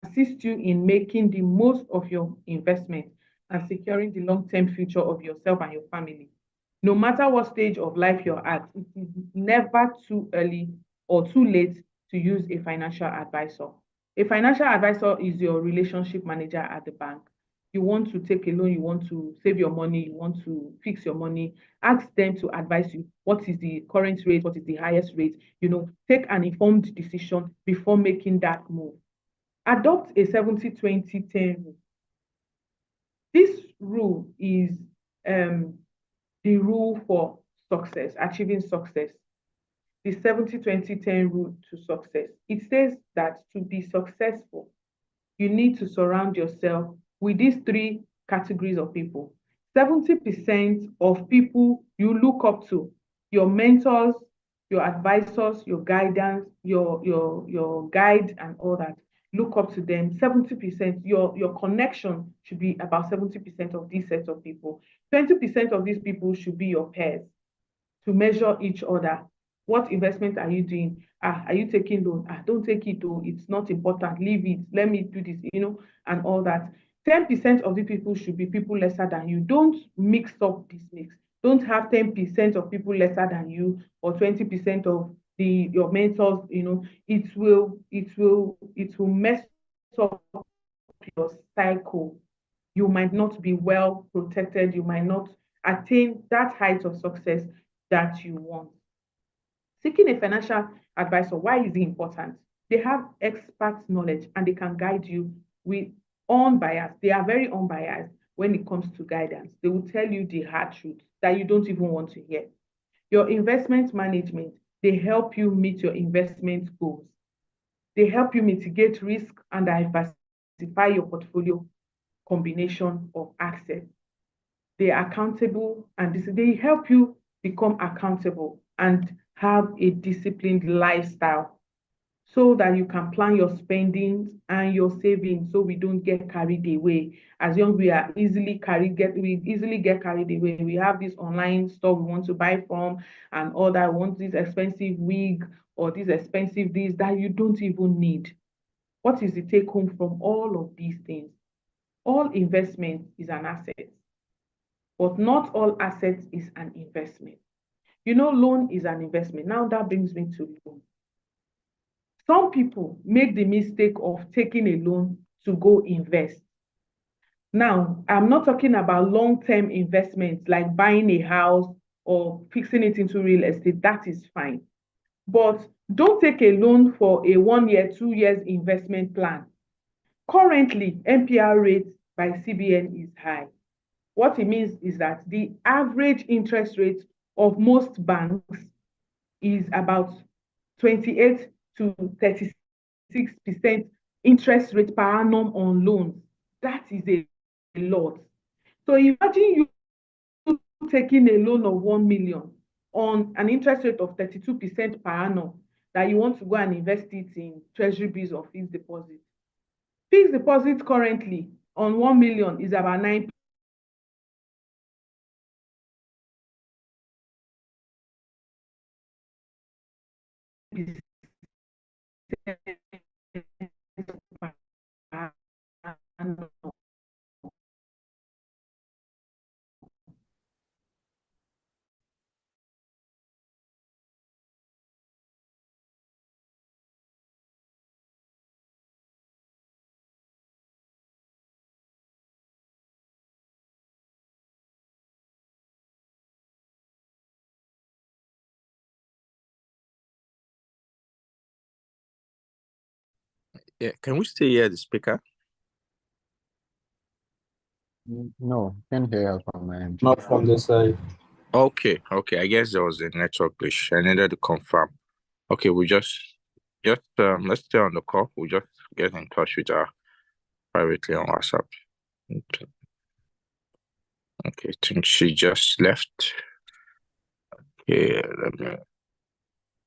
assist you in making the most of your investment and securing the long-term future of yourself and your family. No matter what stage of life you're at, it is never too early or too late to use a financial advisor. A financial advisor is your relationship manager at the bank. You want to take a loan, you want to save your money, you want to fix your money, ask them to advise you what is the current rate, what is the highest rate, take an informed decision before making that move. Adopt a 70-20-10 rule. This rule is the rule for success, achieving success. The 70-20-10 rule to success. It says that to be successful, you need to surround yourself with these 3 categories of people. 70% of people you look up to, your mentors, your advisors, your guidance, your guide and all that. Look up to them. 70%, your connection should be about 70% of these sets of people. 20% of these people should be your peers to measure each other. What investment are you doing? Are you taking loan? Don't take it though. It's not important. Leave it. Let me do this, and all that. 10% of the people should be people lesser than you. Don't mix up this mix. Don't have 10% of people lesser than you or 20% of your mentors. It will mess up your cycle. You might not be well protected. You might not attain that height of success that you want. Seeking a financial advisor, why is it important? They have expert knowledge and they can guide you with unbiased. They are very unbiased when it comes to guidance. They will tell you the hard truth that you don't even want to hear. Your investment management, they help you meet your investment goals. They help you mitigate risk and diversify your portfolio combination of assets. They are accountable and they help you become accountable and have a disciplined lifestyle so that you can plan your spendings and your savings so we don't get carried away. As young, we easily get carried away. We have this online store we want to buy from and all that. We want this expensive wig or this expensive this that you don't even need. What is the take home from all of these things? All investment is an asset, but not all assets is an investment. Loan is an investment. Now that brings me to loan. Some people make the mistake of taking a loan to go invest. Now, I'm not talking about long-term investments like buying a house or fixing it into real estate. That is fine. But don't take a loan for a 1 year, 2 years investment plan. Currently, MPR rate by CBN is high. What it means is that the average interest rate of most banks is about 28 to 36% interest rate per annum on loans. That is a lot. So imagine you taking a loan of 1 million on an interest rate of 32% per annum that you want to go and invest it in treasury bills or fixed deposit. Fixed deposit currently on 1 million is about 9%. Yeah, can we still hear the speaker? No, can't hear from my end. Not from this side. Okay. I guess there was a network glitch. I needed to confirm. Okay, we just let's stay on the call. We'll just get in touch with her privately on WhatsApp. Okay, I think she just left. Okay,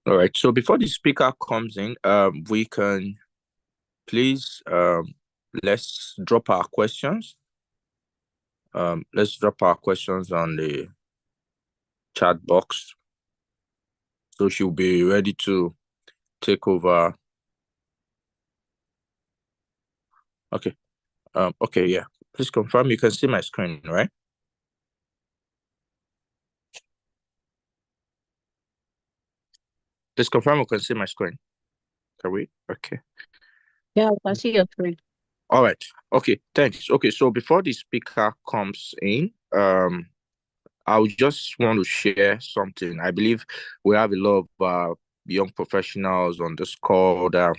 all right. So before the speaker comes in, we can please let's drop our questions. Let's drop our questions on the chat box. So she'll be ready to take over. Okay. Okay, yeah. Please confirm you can see my screen, right? Please confirm you can see my screen. Can we? Okay. Yeah, I see your screen. All right. Okay, thanks. Okay, so before the speaker comes in, I would just want to share something. I believe we have a lot of young professionals on this call that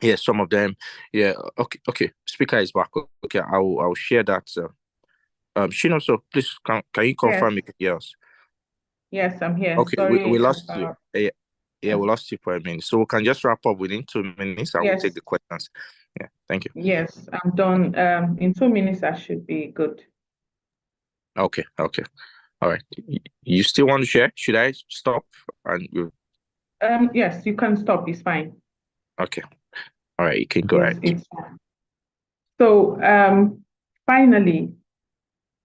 yeah, some of them. Yeah, okay. Speaker is back. Okay, I'll share that. Shino, so please can you confirm you can hear us? Yes, I'm here. Okay, Sorry. we lost you. Yeah, we lost you for a minute. So we can just wrap up within 2 minutes and we'll take the questions. Yeah, thank you. Yes, I'm done. In 2 minutes, I should be good. Okay. All right. You still want to share? Should I stop? Yes, you can stop. It's fine. Okay. All right, you can go ahead. It's fine. So, finally,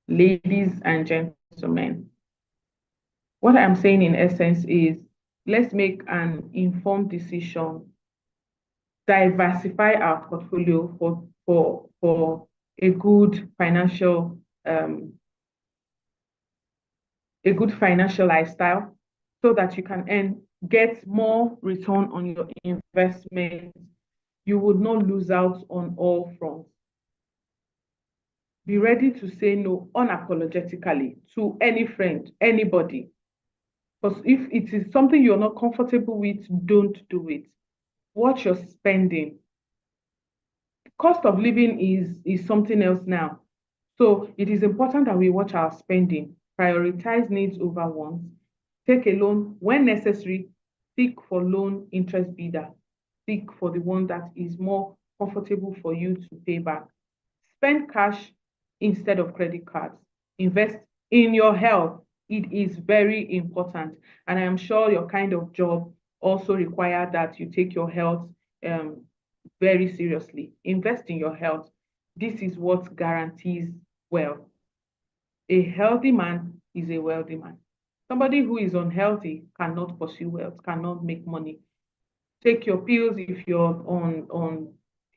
ladies and gentlemen, what I'm saying in essence is let's make an informed decision, diversify our portfolio for a good financial lifestyle so that you can get more return on your investment. You would not lose out on all fronts. Be ready to say no unapologetically to any friend, anybody. Because if it is something you're not comfortable with, don't do it. Watch your spending. Cost of living is something else now. So it is important that we watch our spending, prioritize needs over wants, take a loan when necessary, seek for loan interest bidder, seek for the one that is more comfortable for you to pay back. Spend cash instead of credit cards. Invest in your health. It is very important. And I am sure your kind of job also requires that you take your health very seriously. Invest in your health. This is what guarantees wealth. A healthy man is a wealthy man. Somebody who is unhealthy cannot pursue wealth, cannot make money. Take your pills if you're on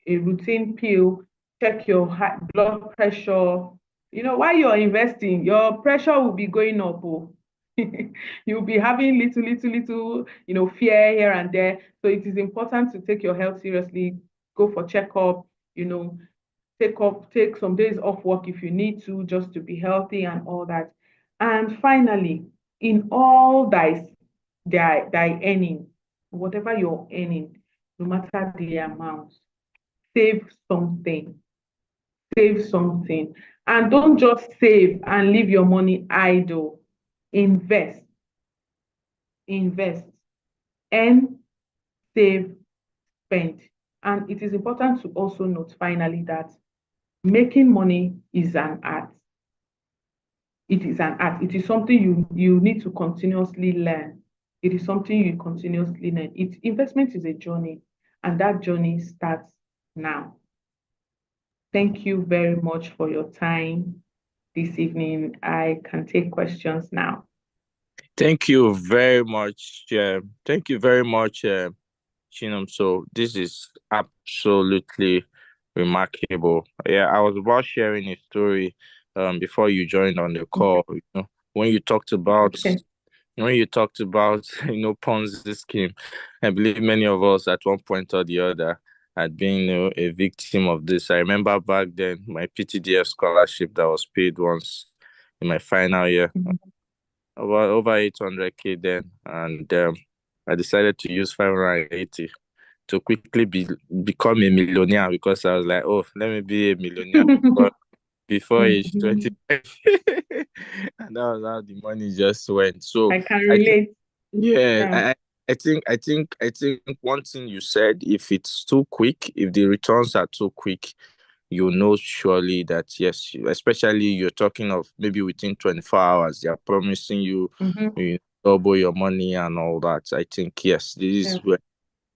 a routine pill. Check your blood pressure. While you're investing, your pressure will be going up. You'll be having little, fear here and there. So it is important to take your health seriously, go for checkup, take some days off work if you need to, just to be healthy and all that. And finally, in all thy earning, whatever you're earning, no matter the amount, save something. Save something. And don't just save and leave your money idle. Invest. Invest. Earn, save, spend. And it is important to also note finally that making money is an art. It is an art. It is something you need to continuously learn. It is something you continuously learn. Investment is a journey, and that journey starts now. Thank you very much for your time this evening. I can take questions now. Thank you very much. Thank you very much, Chinam. So this is absolutely remarkable. Yeah, I was about sharing a story before you joined on the call. When you talked about Ponzi scheme, I believe many of us at one point or the other had been a victim of this. I remember back then my PTDF scholarship that was paid once in my final year, about over 800K then, and I decided to use 580 to quickly become a millionaire, because I was like, oh, let me be a millionaire before age 25. And that was how the money just went. So I can relate. I think one thing you said, if it's too quick, if the returns are too quick, you know surely that yes, especially you're talking of maybe within 24 hours, they are promising you, double your money and all that. I think yes, this is where,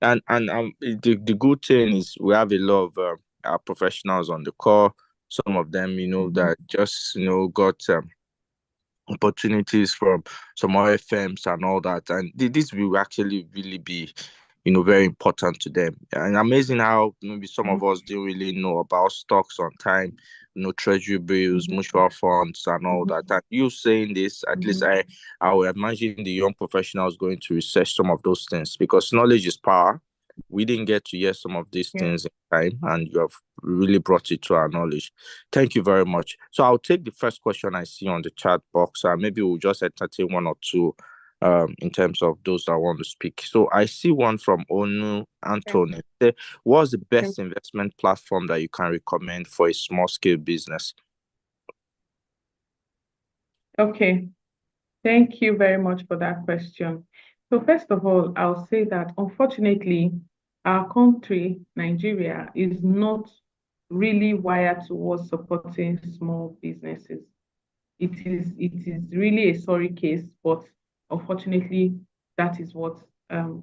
and the good thing is we have a lot of our professionals on the call. Some of them, that just got opportunities from some other firms and all that, and this will actually really be very important to them. And amazing how maybe some of us didn't really know about stocks on time, treasury bills, mutual funds and all that. And you saying this, at least I would imagine the young professionals going to research some of those things, because knowledge is power. We didn't get to hear some of these things in time, and you have really brought it to our knowledge. Thank you very much. So I'll take the first question I see on the chat box, and maybe we'll just entertain one or two in terms of those that want to speak. So I see one from Onu Anthony. What's the best investment platform that you can recommend for a small scale business? Okay. Thank you very much for that question. So first of all, I'll say that unfortunately, our country, Nigeria, is not really wired towards supporting small businesses. It is really a sorry case, but unfortunately, that is what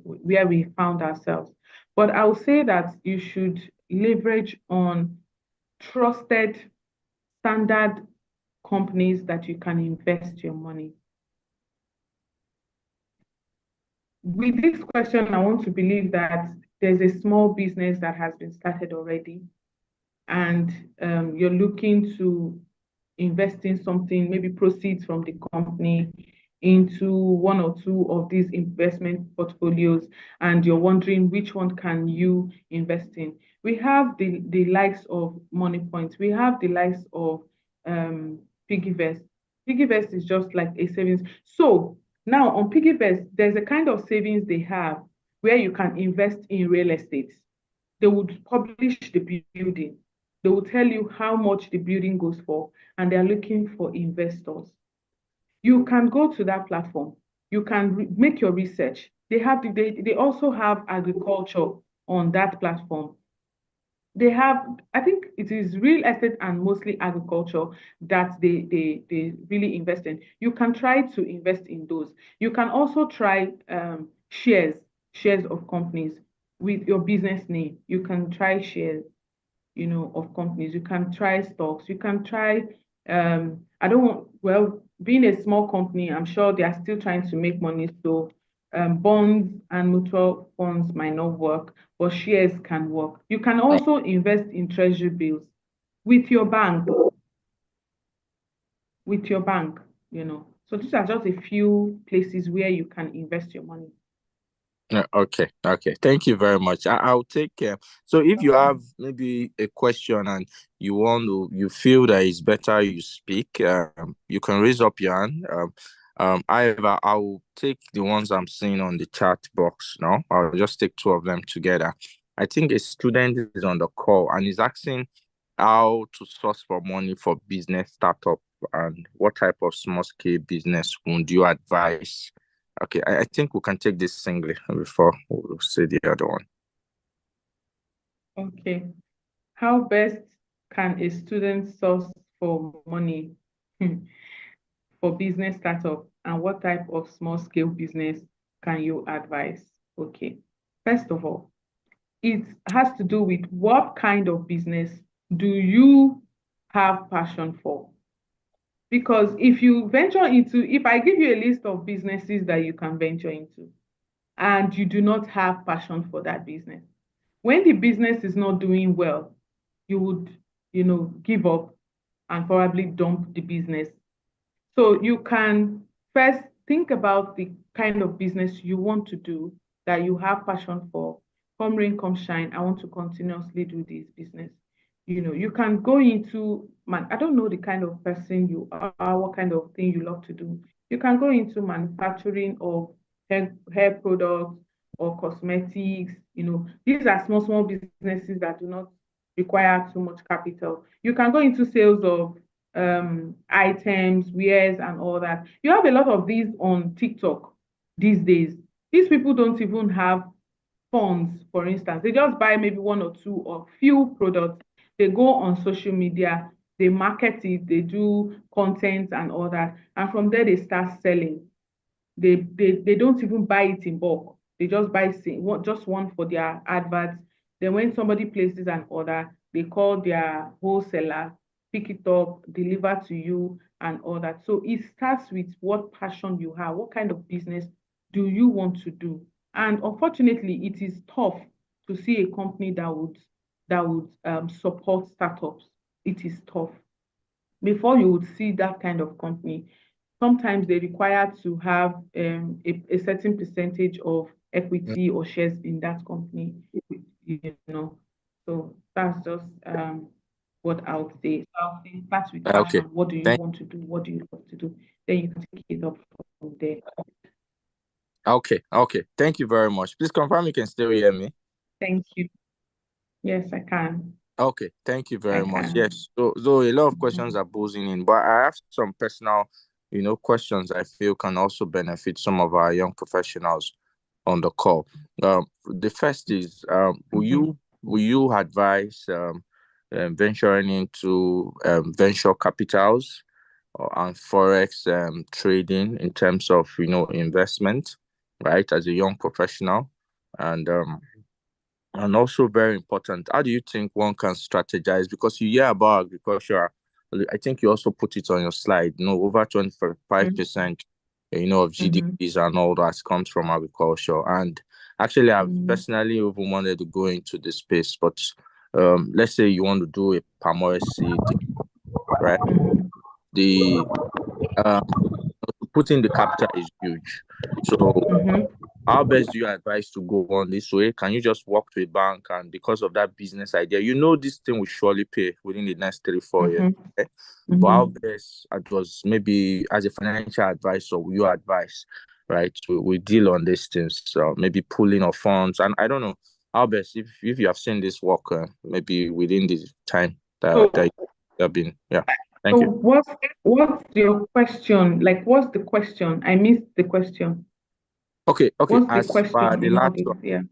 where we found ourselves. But I will say that you should leverage on trusted, standard companies that you can invest your money. With this question, I want to believe that there's a small business that has been started already, and you're looking to invest in something, maybe proceeds from the company into one or two of these investment portfolios, and you're wondering which one can you invest in. We have the likes of Money Point. We have the likes of PiggyVest. PiggyVest is just like a savings. So now on PiggyVest, there's a kind of savings they have where you can invest in real estate. They would publish the building. They will tell you how much the building goes for, and they're looking for investors. You can go to that platform. You can make your research. They also have agriculture on that platform. They have, I think it is real estate and mostly agriculture that they really invest in. You can try to invest in those. You can also try shares of companies with your business name. You can try shares, of companies. You can try stocks. You can try, being a small company, I'm sure they are still trying to make money. So bonds and mutual funds might not work, but shares can work. You can also invest in treasury bills with your bank. So these are just a few places where you can invest your money. Okay. Thank you very much. I'll take care. So if you have maybe a question and you feel that it's better you speak, you can raise up your hand. However, I'll take the ones I'm seeing on the chat box now. I'll just take two of them together. I think a student is on the call and is asking how to source for money for business startup and what type of small scale business would you advise? Okay, I think we can take this singly before we'll say the other one. Okay. How best can a student source for money for business startup, and what type of small scale business can you advise? Okay. First of all, it has to do with what kind of business do you have passion for? Because if I give you a list of businesses that you can venture into, and you do not have passion for that business, when the business is not doing well, you would, give up and probably dump the business. So you can first think about the kind of business you want to do that you have passion for. Come rain, come shine, I want to continuously do this business. You can go into, I don't know the kind of person you are, what kind of thing you love to do. You can go into manufacturing of hair products or cosmetics. These are small businesses that do not require too much capital. You can go into sales of items, wares, and all that. You have a lot of these on TikTok these days. These people don't even have funds, for instance. They just buy maybe one or two or few products. They go on social media, they market it, they do content and all that. And from there, they start selling. They don't even buy it in bulk. They just buy just one for their adverts. Then when somebody places an order, they call their wholesaler, pick it up, deliver to you, and all that. So it starts with what passion you have. What kind of business do you want to do? And unfortunately, it is tough to see a company that would support startups. It is tough. Before you would see that kind of company, sometimes they require to have a certain percentage of equity or shares in that company, So that's just what I would say. So I'll say start with Okay. passion. What do you want to do? What do you love to do? Then you can take it up from there. Okay. Thank you very much. Please confirm you can still hear me. Thank you. Yes, I can. Okay, thank you very much. can. Yes, so a lot of questions are buzzing in, but I have some personal, questions I feel can also benefit some of our young professionals on the call. The first is, will you advise venturing into venture capitals and forex trading in terms of investment, right, as a young professional, and also very important, how do you think one can strategize? Because you hear about agriculture, I think you also put it on your slide, over 25%, of GDPs and all that comes from agriculture. And actually, I've personally even wanted to go into this space, but let's say you want to do a palm oil seed, right? The putting the capital is huge. So how best do you advise to go on this way? Can you just walk to a bank and because of that business idea, this thing will surely pay within the next 3-4 years? Okay? But how best was maybe as a financial advisor, will you advise, right? We deal on these things, so maybe pooling of funds, and I don't know how best if you have seen this work, maybe within the time that you have been. Yeah, thank you. What's your question? Like, what's the question? I missed the question. Okay. What's the As question the last one, yeah.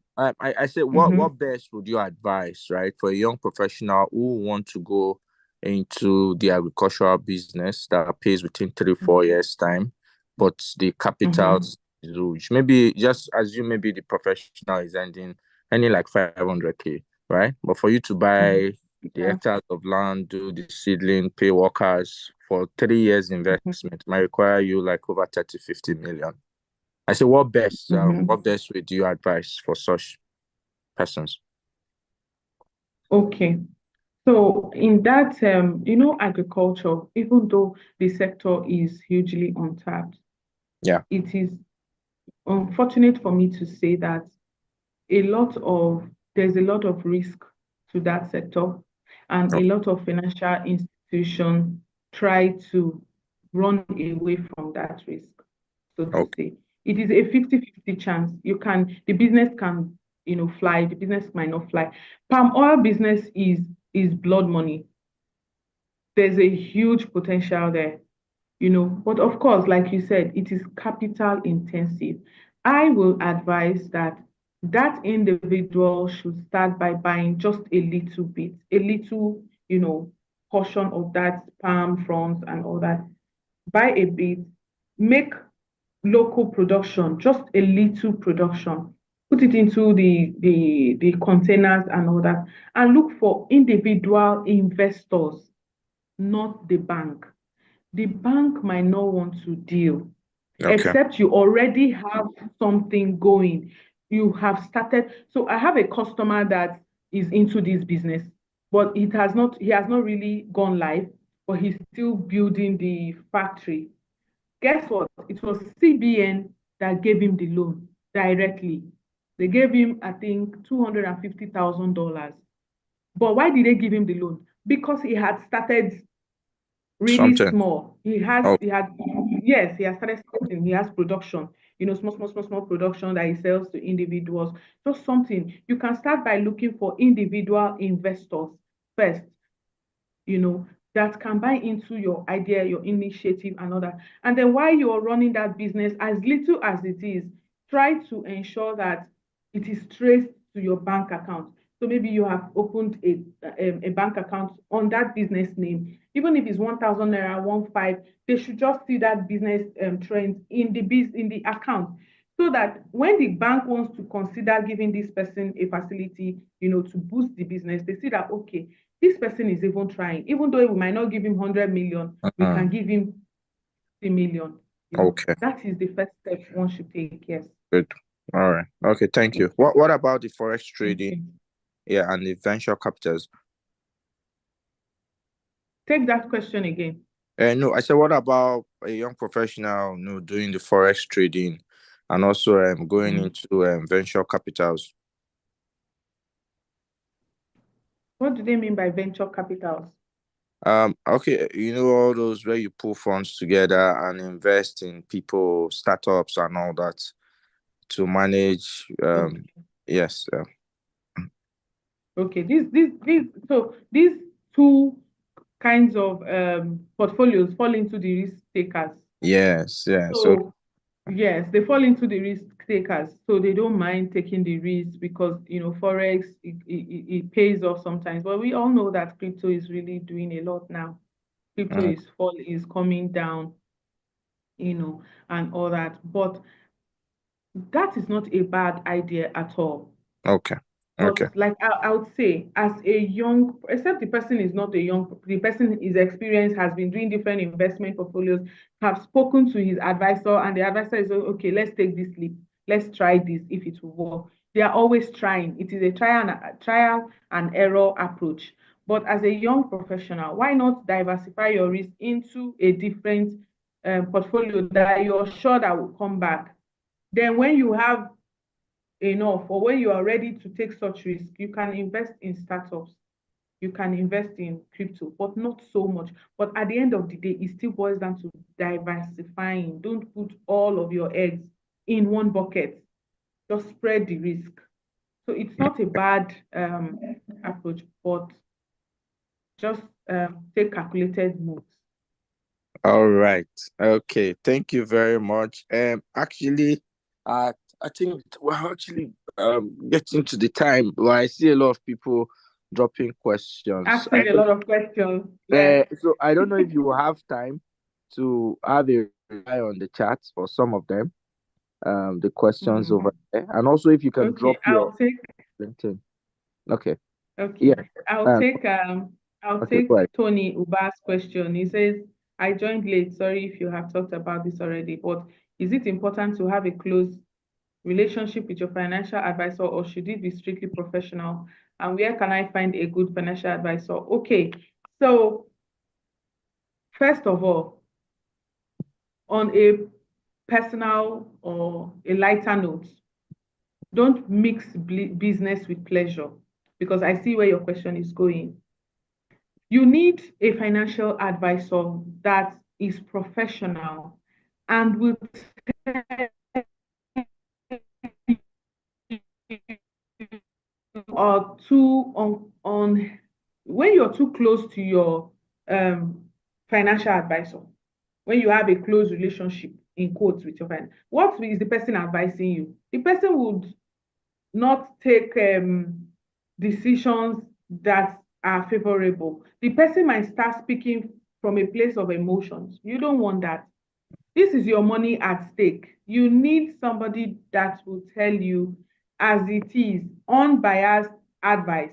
I said, what best would you advise, right, for a young professional who want to go into the agricultural business that pays within 3-4 years time, but the capital is huge? Maybe just assume maybe the professional is ending like 500K, right? But for you to buy the hectares of land, do the seedling, pay workers for 3 years investment might require you like over 30-50 million. I say, what best would you advise for such persons? Okay. So in that, agriculture, even though the sector is hugely untapped, Yeah. it is unfortunate for me to say that there's a lot of risk to that sector, and Oh, a lot of financial institutions try to run away from that risk, so to okay. say. It is a 50-50 chance. The business can, fly, the business might not fly. Palm oil business is blood money. There's a huge potential there, but of course, like you said, it is capital intensive. I will advise that individual should start by buying just a little bit, a little, portion of that palm fronds and all that. Buy a bit, make local production, just a little production, put it into the containers and all that, and look for individual investors, not the bank. The bank might not want to deal, Okay. except you already have something going. You have started. So I have a customer that is into this business, but he has not really gone live, but he's still building the factory. Guess what? It was CBN that gave him the loan directly. They gave him, I think, $250,000. But why did they give him the loan? Because he had started really Something. small. Oh, Yes, he has started something. He has production, small production that he sells to individuals. Just something. You can start by looking for individual investors first, that can buy into your idea, your initiative, and all that. And then while you're running that business, as little as it is, try to ensure that it is traced to your bank account. So maybe you have opened a bank account on that business name. Even if it's 1,000 naira, 1,500, they should just see that business trend in the account, so that when the bank wants to consider giving this person a facility, to boost the business, they see that, okay, this person is even trying. Even though we might not give him 100 million, we can give him 50 million. okay. That is the first step one should take. Yes. Good. All right. Okay. Thank you. What about the forex trading? Okay. Yeah, and the venture capitals. Take that question again. No, I said, what about a young professional, doing the forex trading and also going into venture capitals? What do they mean by venture capitals? Okay, all those where you pull funds together and invest in people, startups, and all that to manage. Okay. Yes. Okay. So these two kinds of portfolios fall into the risk takers. Yes. Yeah. So. So yes, they fall into the risk takers. So they don't mind taking the risk because, Forex, it pays off sometimes. But we all know that crypto is really doing a lot now. Crypto is coming down, and all that. But that is not a bad idea at all. Okay. But Okay. like I would say, as a young, except the person is not a young, the person is experienced, has been doing different investment portfolios, have spoken to his advisor, and the advisor is, okay, let's take this leap. Let's try this if it will work. They are always trying. It is a trial and error approach. But as a young professional, why not diversify your risk into a different portfolio that you're sure that will come back? Then when you have enough, or when you are ready to take such risk, you can invest in startups, you can invest in crypto, but not so much. But at the end of the day, it still boils down to diversifying. Don't put all of your eggs in one bucket, just spread the risk. So it's not a bad approach, but just take calculated moves. All right. Okay. Thank you very much. Actually, I think we're actually getting to the time where I see a lot of people dropping questions. Asking a lot of questions. Yes. So I don't know if you will have time to have a reply on the chat for some of them. The questions over there, and also if you can Okay, drop your I'll take. LinkedIn. Okay. Okay, Yeah. I'll Okay. take Right. Tony Uba's question. He says, I joined late. Sorry if you have talked about this already, but is it important to have a close relationship with your financial advisor, or should it be strictly professional And where can I find a good financial advisor? Okay, so first of all, on a personal or a lighter note, don't mix business with pleasure, because I see where your question is going. You need a financial advisor that is professional and will or too on when you're too close to your financial advisor, when you have a close relationship in quotes with your friend, what is the person advising you? The person would not take decisions that are favorable. The person might start speaking from a place of emotions. You don't want that. This is your money at stake. You need somebody that will tell you as it is, unbiased advice.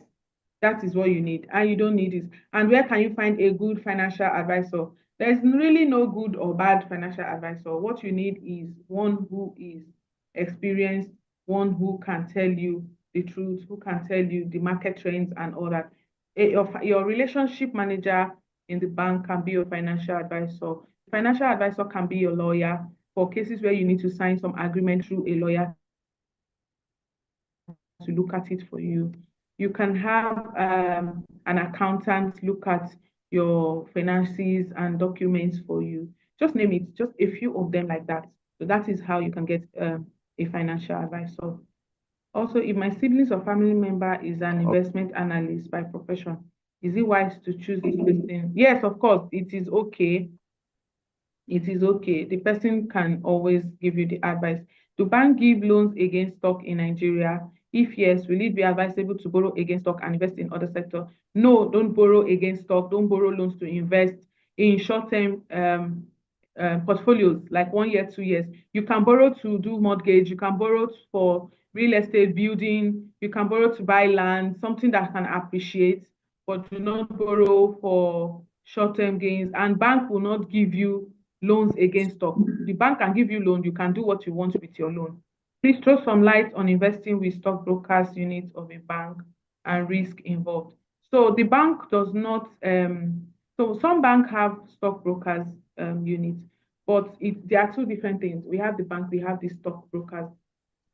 That is what you need, and you don't need it. And where can you find a good financial advisor? There's really no good or bad financial advisor. What you need is one who is experienced, one who can tell you the truth, who can tell you the market trends and all that. Your relationship manager in the bank can be your financial advisor. Financial advisor can be your lawyer for cases where you need to sign some agreement through a lawyer to look at it for you. You can have an accountant look at your finances and documents for you. Just name it, just a few of them like that. So that is how you can get a financial advisor. Also, if my siblings or family member is an investment analyst by profession, is it wise to choose this person? Yes, of course, it is okay. It is okay. The person can always give you the advice. Do banks give loans against stock in Nigeria? If yes, will it be advisable to borrow against stock and invest in other sectors? No, don't borrow against stock. Don't borrow loans to invest in short-term portfolios, like 1 year, 2 years. You can borrow to do mortgage. You can borrow for real estate building. You can borrow to buy land, something that can appreciate, but do not borrow for short-term gains. And bank will not give you loans against stock. The bank can give you loan. You can do what you want with your loan. Please throw some light on investing with stockbrokers unit of a bank and risk involved. So the bank does not, so some banks have stockbrokers unit, but there are two different things. We have the bank, we have the stockbrokers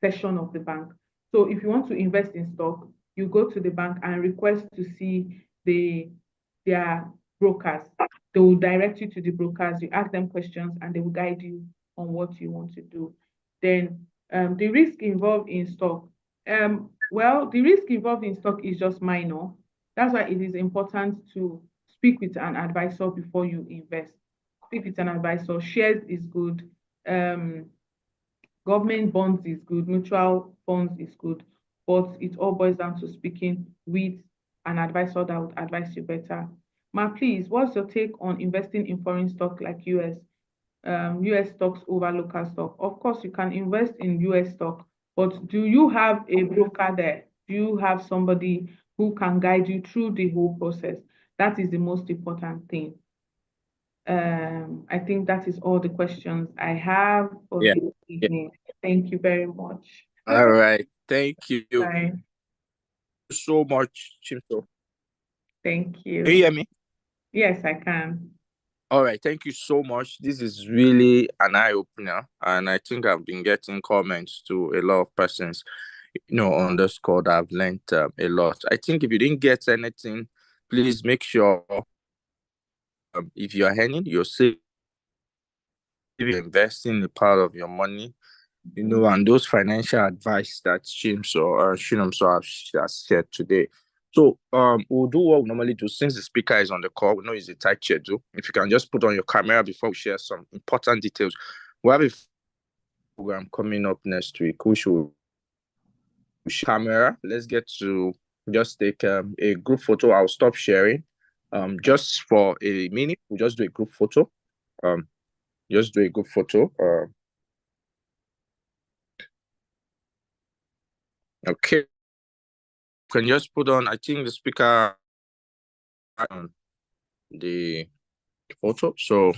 section of the bank. So if you want to invest in stock, you go to the bank and request to see their brokers. They will direct you to the brokers. You ask them questions and they will guide you on what you want to do. Then the risk involved in stock. Well, the risk involved in stock is just minor. That's why it is important to speak with an advisor before you invest. Speak with an advisor. Shares is good. Government bonds is good. Mutual funds is good. But it all boils down to speaking with an advisor that would advise you better. Ma, please, what's your take on investing in foreign stock like US stocks over local stock? Of course, you can invest in US stock, but do you have a broker there? Do you have somebody who can guide you through the whole process? That is the most important thing. I think that is all the questions I have for this evening. Thank you very much. All right. Thank you Bye. so much, Chimso. Thank you. Can you hear me? Yes, I can. All right. Thank you so much. This is really an eye-opener. And I think I've been getting comments to a lot of persons, on this call that I've learned a lot. I think if you didn't get anything, please make sure if you're earning, you're saving, investing a part of your money, and those financial advice that Shinamso has shared today. So we'll do what we normally do. Since the speaker is on the call, we know it's a tight schedule. If you can just put on your camera before we share some important details. We have a program coming up next week, which will camera. Let's get to just take a group photo. I'll stop sharing. Just for a minute, we'll just do a group photo. Just do a group photo. Okay. Can you just put on, I think the speaker on the photo. So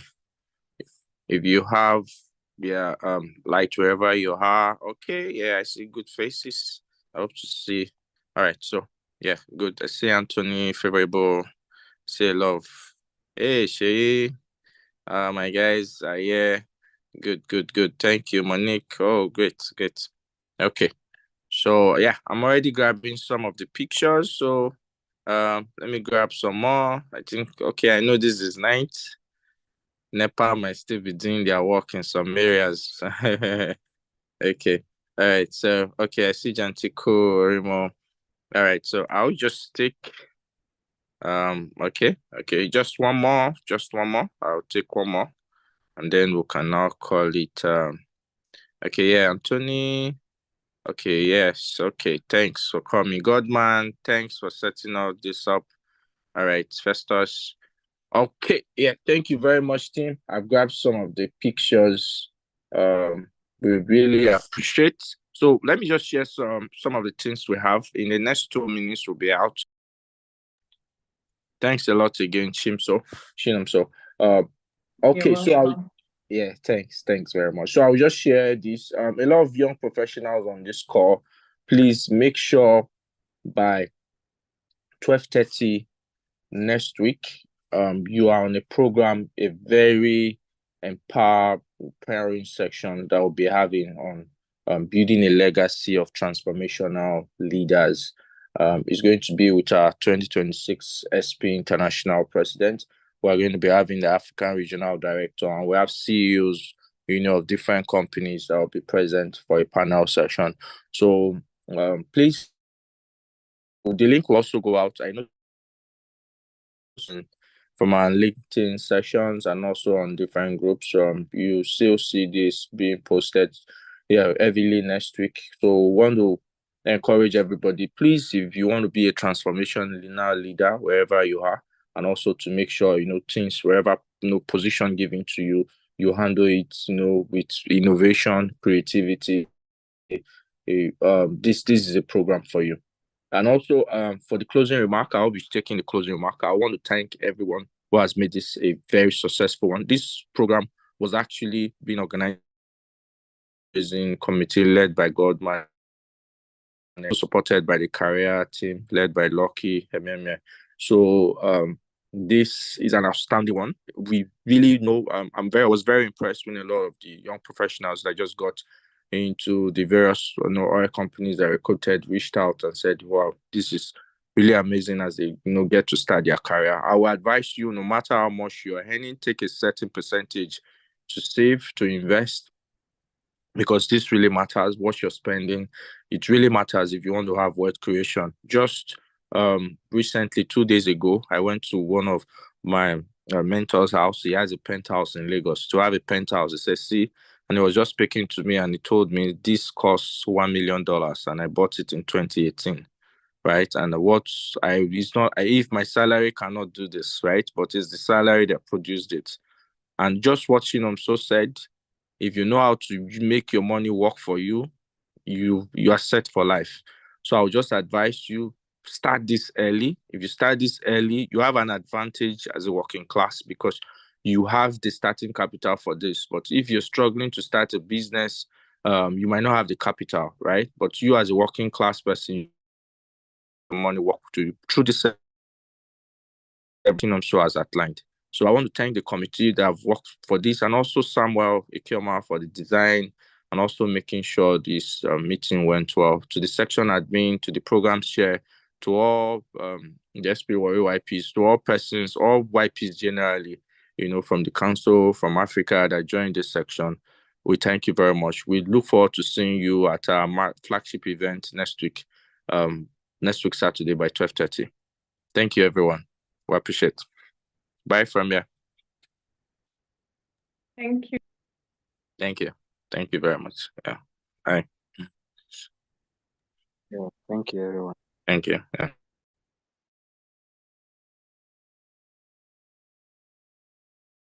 if you have light wherever you are, okay, yeah, I see good faces. I hope to see. All right, so Yeah, good. I see Anthony favorable. Say love. Hey, Shay. My guys are here. Good. Thank you, Monique. Oh, great. Okay. So yeah, I'm already grabbing some of the pictures. So let me grab some more. I think okay, I know this is night. Nepal might still be doing their work in some areas. Okay. All right. So okay, I see Jantico, Remo. All right. So I'll just take okay, just one more. I'll take one more. And then we can now call it okay, yeah, Anthony. Okay, yes, okay. Thanks for coming. Godman, thanks for setting all this up. All right, Festus. Okay, yeah, thank you very much, team. I've grabbed some of the pictures. We really appreciate. So let me just share some of the things we have. In the next 2 minutes, we'll be out. Thanks a lot again, Shinamso. Okay, so yeah, thanks very much. So I'll just share this. A lot of young professionals on this call, please make sure by 12:30 next week, you are on a program, a very empowering section that will be having on building a legacy of transformational leaders. It's going to be with our 2026 SPE International President. We're going to be having the African Regional Director, and we have CEOs, of different companies that will be present for a panel session. So please, the link will also go out. I know from our LinkedIn sessions and also on different groups. You still see this being posted heavily next week. So want to encourage everybody, please, if you want to be a transformational leader wherever you are, and also to make sure things wherever position given to you, you handle it with innovation, creativity. This is a program for you. And also, for the closing remark, I'll be taking the closing remark. I want to thank everyone who has made this a very successful one. This program was actually being organized in committee led by Godman and supported by the career team led by Lucky Hememe. So this is an outstanding one. We really know. I was very impressed with a lot of the young professionals that just got into the various oil companies that recruited, reached out and said, wow, this is really amazing as they get to start their career. I will advise you, no matter how much you're earning, take a certain percentage to save, to invest, because this really matters. What you're spending, it really matters if you want to have wealth creation. Just recently, 2 days ago, I went to one of my mentor's house. He has a penthouse in Lagos. To have a penthouse, he says, see, and he was just speaking to me and he told me this costs $1 million and I bought it in 2018. Right. And if my salary cannot do this, right? But it's the salary that produced it. And just what so said, if you know how to make your money work for you, you are set for life. So I'll just advise you, start this early. If you start this early, you have an advantage as a working class because you have the starting capital for this. But if you're struggling to start a business, you might not have the capital, right? But you as a working class person, money work to you through this everything so as outlined. So I want to thank the committee that have worked for this, and also Samuel Ikema for the design, and also making sure this meeting went well. To the section admin, to the program chair, to all the SPE Warri YPs, to all persons, all YPs generally, from the council, from Africa that joined this section. We thank you very much. We look forward to seeing you at our flagship event next week Saturday by 12:30. Thank you, everyone. We appreciate it. Bye from here. Thank you. Thank you very much. Yeah. Bye. Yeah, thank you, everyone. Thank you. Yeah.